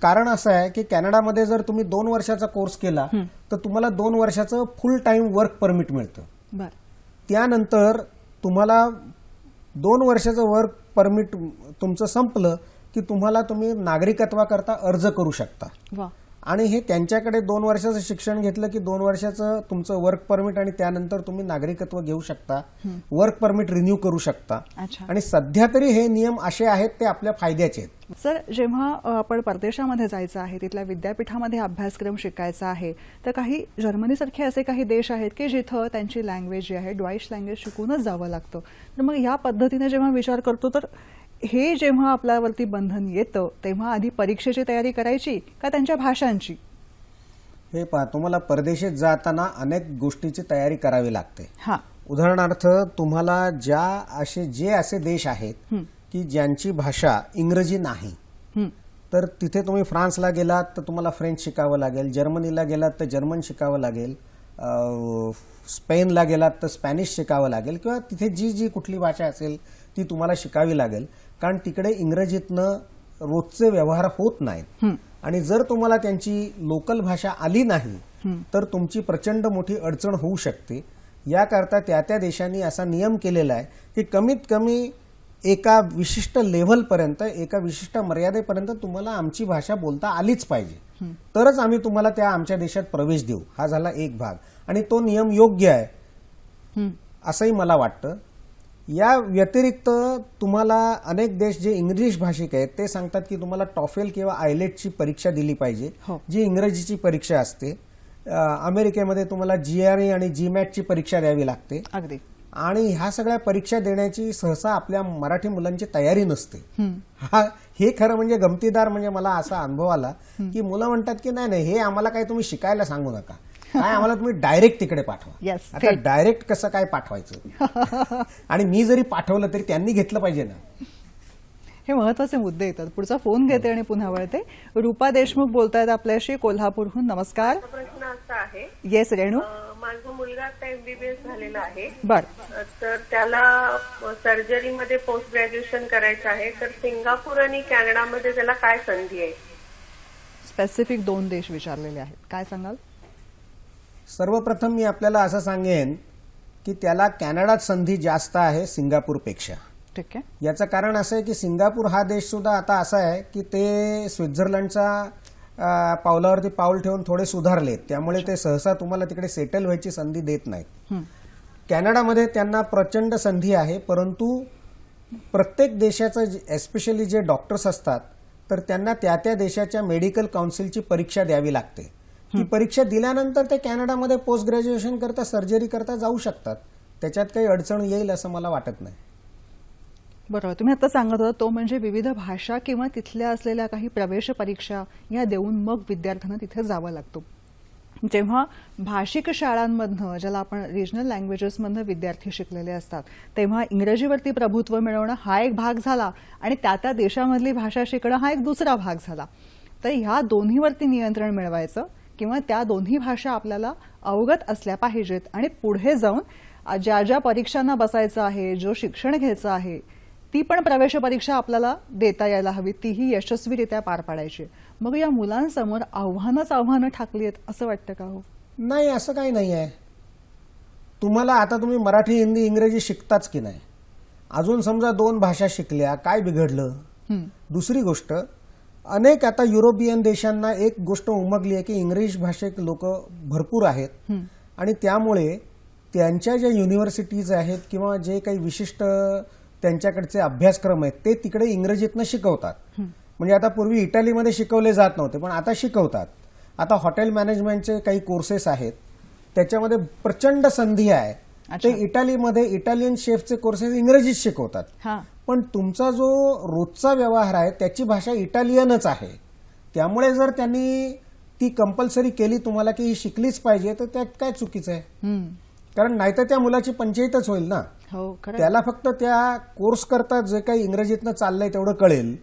कारण असं आहे की कॅनडामध्ये जर तुम्ही 2 वर्षाचा कोर्स केला तर तुम्हाला 2 वर्षाचं फुल टाइम वर्क परमिट मिळतं. बर त्यानंतर तुम्हाला 2 वर्षाचं वर्क परमिट तुमचं संपलं की तुम्ही नागरिकत्वाकरता अर्ज करू शकता. वा आणि हे त्यांच्याकडे 2 वर्षाचं शिक्षण घेतलं की 2 वर्षाचं तुमचं वर्क परमिट आणि त्यानंतर तुम्ही नागरिकत्व घेऊ शकता, वर्क परमिट रिन्यू करू शकता. अच्छा. आणि सध्या तरी हे नियम असे आहेत ते आपल्या फायद्याचे आहेत. सर, जेव्हा आपण परदेशामध्ये जायचं आहे, तिथल्या विद्यापीठामध्ये अभ्यासक्रम शिकायचा आहे, तर काही जर्मनीसारखे असे काही देश आहेत की जिथं त्यांची लँग्वेज जी आहे डॉईश लँग्वेज शिकूनच जावं लागतं. तर मग या पद्धतीने जेव्हा विचार करतो तर हे जेव्हा आपल्यावरती बंधन येतं तेव्हा आधी परीक्षेची तयारी करायची का त्यांच्या भाषांची? हे पहा, तुम्हाला परदेशात जाताना अनेक गोष्टीची तयारी करावी लागते. हां उदाहरणार्थ तुम्हाला जे असे देश आहेत की ज्यांची भाषा इंग्रजी नाही, तर तिथे तुम्ही फ्रान्सला गेलात तर तुम्हाला फ्रेंच शिकावं लागेल, जर्मनीला गेलात तर जर्मन शिकावं लागेल, स्पेनला गेलात तर स्पॅनिश शिकावं लागेल, किंवा तिथे जी कुठली भाषा असेल ती तुम्हाला शिकावी लागेल, कारण तिकडे इंग्रजीतनं रोजचे व्यवहार होत नाहीत. आणि जर तुम्हाला त्यांची लोकल भाषा आली नाही तर तुमची प्रचंड मोठी अडचण होऊ शकते. याकरता त्या देशांनी असा नियम केलेला आहे की कमीत कमी एका विशिष्ट लेव्हलपर्यंत, एका विशिष्ट मर्यादेपर्यंत तुम्हाला आमची भाषा बोलता आलीच पाहिजे, तरच आम्ही तुम्हाला त्या आमच्या देशात प्रवेश देऊ. हा झाला एक भाग, आणि तो नियम योग्य आहे असंही मला वाटतं. या व्यतिरिक्त तुम्हाला अनेक देश जे इंग्लिश भाषिक आहेत ते सांगतात की तुम्हाला टॉफेल किंवा आयलेटची परीक्षा दिली पाहिजे, जी इंग्रजीची परीक्षा असते. अमेरिकेमध्ये तुम्हाला GRE आणि GMAT ची परीक्षा द्यावी लागते. अगदी. आणि ह्या सगळ्या परीक्षा देण्याची सहसा आपल्या मराठी मुलांची तयारी नसते. हे खरं म्हणजे गमतीदार, म्हणजे मला असा अनुभव आला की मुलं म्हणतात की नाही हे आम्हाला काही तुम्ही शिकायला सांगू नका, काय आम्हाला तुम्ही डायरेक्ट तिकडे पाठवा. Yes, आता डायरेक्ट कसं काय पाठवायचं? आणि मी जरी पाठवलं तरी त्यांनी घेतलं पाहिजे ना. हे महत्वाचे मुद्दे येतात. पुढचा फोन घेते आणि पुन्हा वळते. रूपा देशमुख बोलतायत आपल्याशी कोल्हापूरहून. नमस्कार. प्रश्न असा आहे, येस रेणू. माझा मुलगा आता MBBS झालेला आहे. बर. तर त्याला सर्जरीमध्ये पोस्ट ग्रॅज्युएशन करायचं आहे. तर सिंगापूर आणि कॅनडामध्ये त्याला काय संधी आहे? स्पेसिफिक 2 देश विचारलेले आहेत, काय सांगाल? सर्वप्रथम मी आपल्याला असं सांगेन की त्याला कॅनडात संधी जास्त आहे सिंगापूरपेक्षा. ठीक आहे. याचं कारण असं आहे की सिंगापूर हा देश सुद्धा आता असा आहे की ते स्वित्झर्लंडचा पावलावरती पाऊल ठेवून थोडे सुधारलेत, त्यामुळे ते सहसा तुम्हाला तिकडे सेटल व्हायची संधी देत नाहीत. कॅनडामध्ये त्यांना प्रचंड संधी आहे, परंतु प्रत्येक देशाचं एस्पेशली जे डॉक्टर्स असतात तर त्यांना त्या त्या देशाच्या मेडिकल काउन्सिलची परीक्षा द्यावी लागते. ती परीक्षा दिल्यानंतर ते कॅनडामध्ये पोस्ट ग्रॅज्युएशन करता सर्जरी करता जाऊ शकतात. त्याच्यात काही अडचण येईल असं मला वाटत नाही. बरोबर. तुम्ही आता सांगत होता तो म्हणजे विविध भाषा किंवा तिथल्या असलेल्या काही प्रवेश परीक्षा या देऊन मग विद्यार्थ्यांना तिथे जावं लागतं. जेव्हा भाषिक शाळांमधनं, ज्याला आपण रिजनल लँग्वेजेसमधनं विद्यार्थी शिकलेले असतात, तेव्हा इंग्रजीवरती प्रभुत्व मिळवणं हा एक भाग झाला आणि त्या देशामधली भाषा शिकणं हा एक दुसरा भाग झाला. तर ह्या दोन्हीवरती नियंत्रण मिळवायचं किंवा त्या दोन्ही भाषा आपल्याला अवगत असल्या पाहिजेत आणि पुढे जाऊन ज्या ज्या परीक्षांना बसायचं आहे, जो शिक्षण घ्यायचं आहे, ती पण प्रवेश परीक्षा आपल्याला देता यायला हवी, तीही यशस्वीरित्या पार पाडायची. मग या मुलांसमोर आव्हानं ठाकली आहेत असं वाटतं का? हो, नाही, असं काही नाही आहे. तुम्हाला आता तुम्ही मराठी, हिंदी, इंग्रजी शिकताच की नाही, अजून समजा 2 भाषा शिकल्या, काय बिघडलं? दुसरी गोष्ट, अनेक आता युरोपियन देशांना एक गोष्ट उमगली आहे की इंग्रजी भाषिक लोक भरपूर आहेत आणि त्यामुळे त्यांच्या ज्या युनिव्हर्सिटीज आहेत किंवा जे काही विशिष्ट त्यांच्याकडचे अभ्यासक्रम आहेत ते तिकडे इंग्रजीतनं शिकवतात. म्हणजे आता पूर्वी इटालीमध्ये शिकवले जात नव्हते, पण आता शिकवतात. आता हॉटेल मॅनेजमेंटचे काही कोर्सेस आहेत, त्याच्यामध्ये प्रचंड संधी आहे. ते इटालीमध्ये इटालियन शेफचे कोर्सेस इंग्रजीत शिकवतात, पण तुमचा जो रोजचा व्यवहार आहे त्याची भाषा इटालियनच आहे. त्यामुळे जर त्यांनी ती कंपल्सरी केली तुम्हाला की ही शिकलीच पाहिजे, तर त्यात काय चुकीचं आहे? कारण नाहीतर त्या मुलाची पंचायतच होईल ना. त्याला फक्त त्या कोर्स करता जे काही इंग्रजीतनं चाललंय तेवढं कळेल,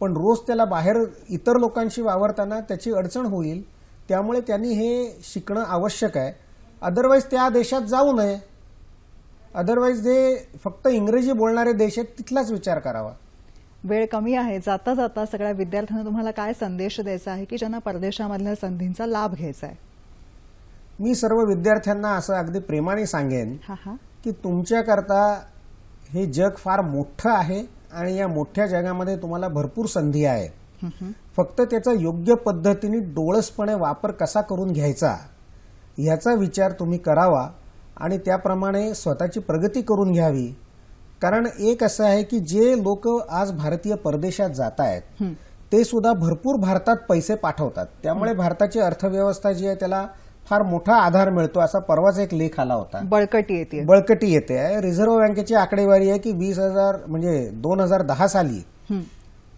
पण रोज त्याला बाहेर इतर लोकांशी वावरताना त्याची अडचण होईल. त्यामुळे त्यांनी हे शिकणं आवश्यक आहे. अदरवाईज त्या देशात जाऊ नये. अदरवाईज जे फक्त इंग्रजी बोलणारे देश आहेत तिथलाच विचार करावा. वेळ कमी आहे. जाता जाता सगळ्या विद्यार्थ्यांना तुम्हाला काय संदेश द्यायचा आहे की ज्यांना परदेशामधल्या संधींचा लाभ घ्यायचा आहे? मी सर्व विद्यार्थ्यांना असं अगदी प्रेमाने सांगेन की तुमच्याकरता हे जग फार मोठं आहे आणि या मोठ्या जगामध्ये तुम्हाला भरपूर संधी आहेत. फक्त त्याचा योग्य पद्धतीने डोळसपणे वापर कसा करून घ्यायचा याचा विचार तुम्ही करावा आणि त्याप्रमाणे स्वतःची प्रगती करून घ्यावी. कारण एक असं आहे की जे लोक आज भारतीय परदेशात जात आहेत ते सुद्धा भरपूर भारतात पैसे पाठवतात. त्यामुळे भारताची अर्थव्यवस्था जी आहे त्याला फार मोठा आधार मिळतो. असा परवाच एक लेख आला होता. बळकटी येते. रिझर्व्ह बँकेची आकडेवारी आहे की 20,000 म्हणजे 2010 साली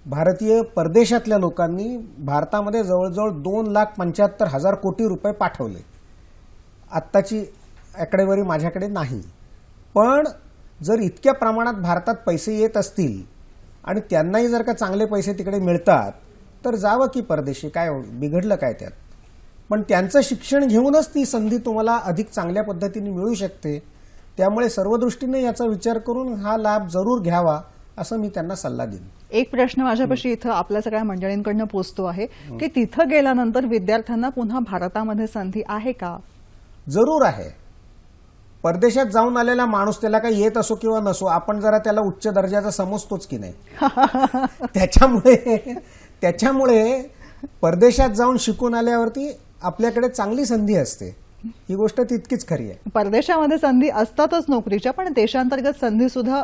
भारतीय परदेशातल्या लोकांनी भारतामध्ये जवळजवळ 2,75,000 कोटी रुपये पाठवले. आत्ताची आकडेवारी माझ्याकडे नाही, पण जर इतक्या प्रमाणात भारतात पैसे येत असतील आणि त्यांनाही जर का चांगले पैसे तिकडे मिळतात तर जावं की परदेशी, काय बिघडलं काय त्यात? पण त्यांचं शिक्षण घेऊनच ती संधी तुम्हाला अधिक चांगल्या पद्धतीने मिळू शकते. त्यामुळे सर्व दृष्टीने याचा विचार करून हा लाभ जरूर घ्यावा असं मी त्यांना सल्ला देईन. एक प्रश्न माझ्यापाशी इथं आपल्या सगळ्या मंडळींकडनं पोचतो आहे की तिथं गेल्यानंतर विद्यार्थ्यांना पुन्हा भारतामध्ये संधी आहे का? जरूर आहे. परदेशात जाऊन आलेला माणूस त्याला काही येत असो किंवा नसो, आपण जरा त्याला उच्च दर्जाचा समजतोच की नाही. त्याच्यामुळे परदेशात जाऊन शिकून आल्यावरती आपल्याकडे चांगली संधी असते. ही गोष्ट तितकीच खरी आहे. परदेशामध्ये संधी असतातच नोकरीच्या, पण देशांतर्गत संधी सुद्धा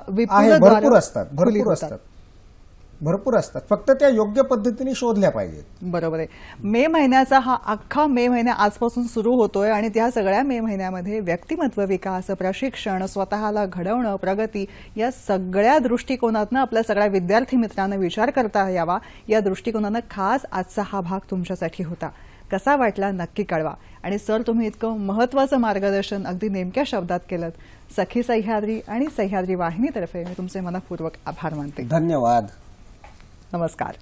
भरपूर असतात. फक्त त्या योग्य पद्धतीने शोधल्या पाहिजेत. बरोबर आहे. मे महिन्याचा हा अख्खा मे महिना आजपासून सुरू होतोय आणि त्या सगळ्या मे महिन्यामध्ये व्यक्तिमत्व विकास, प्रशिक्षण, स्वतःला घडवणं, प्रगती या सगळ्या दृष्टिकोनातनं आपल्या सगळ्या विद्यार्थी मित्रांना विचार करता यावा या दृष्टिकोनानं खास आजचा हा भाग तुमच्यासाठी होता. कसा वाटला नक्की कळवा. आणि सर, तुम्ही इतकं महत्त्वाचं मार्गदर्शन अगदी नेमक्या शब्दात केलं. सखी सह्याद्री आणि सह्याद्री वाहिनीतर्फे मी तुमचे मनपूर्वक आभार मानते. धन्यवाद. नमस्कार.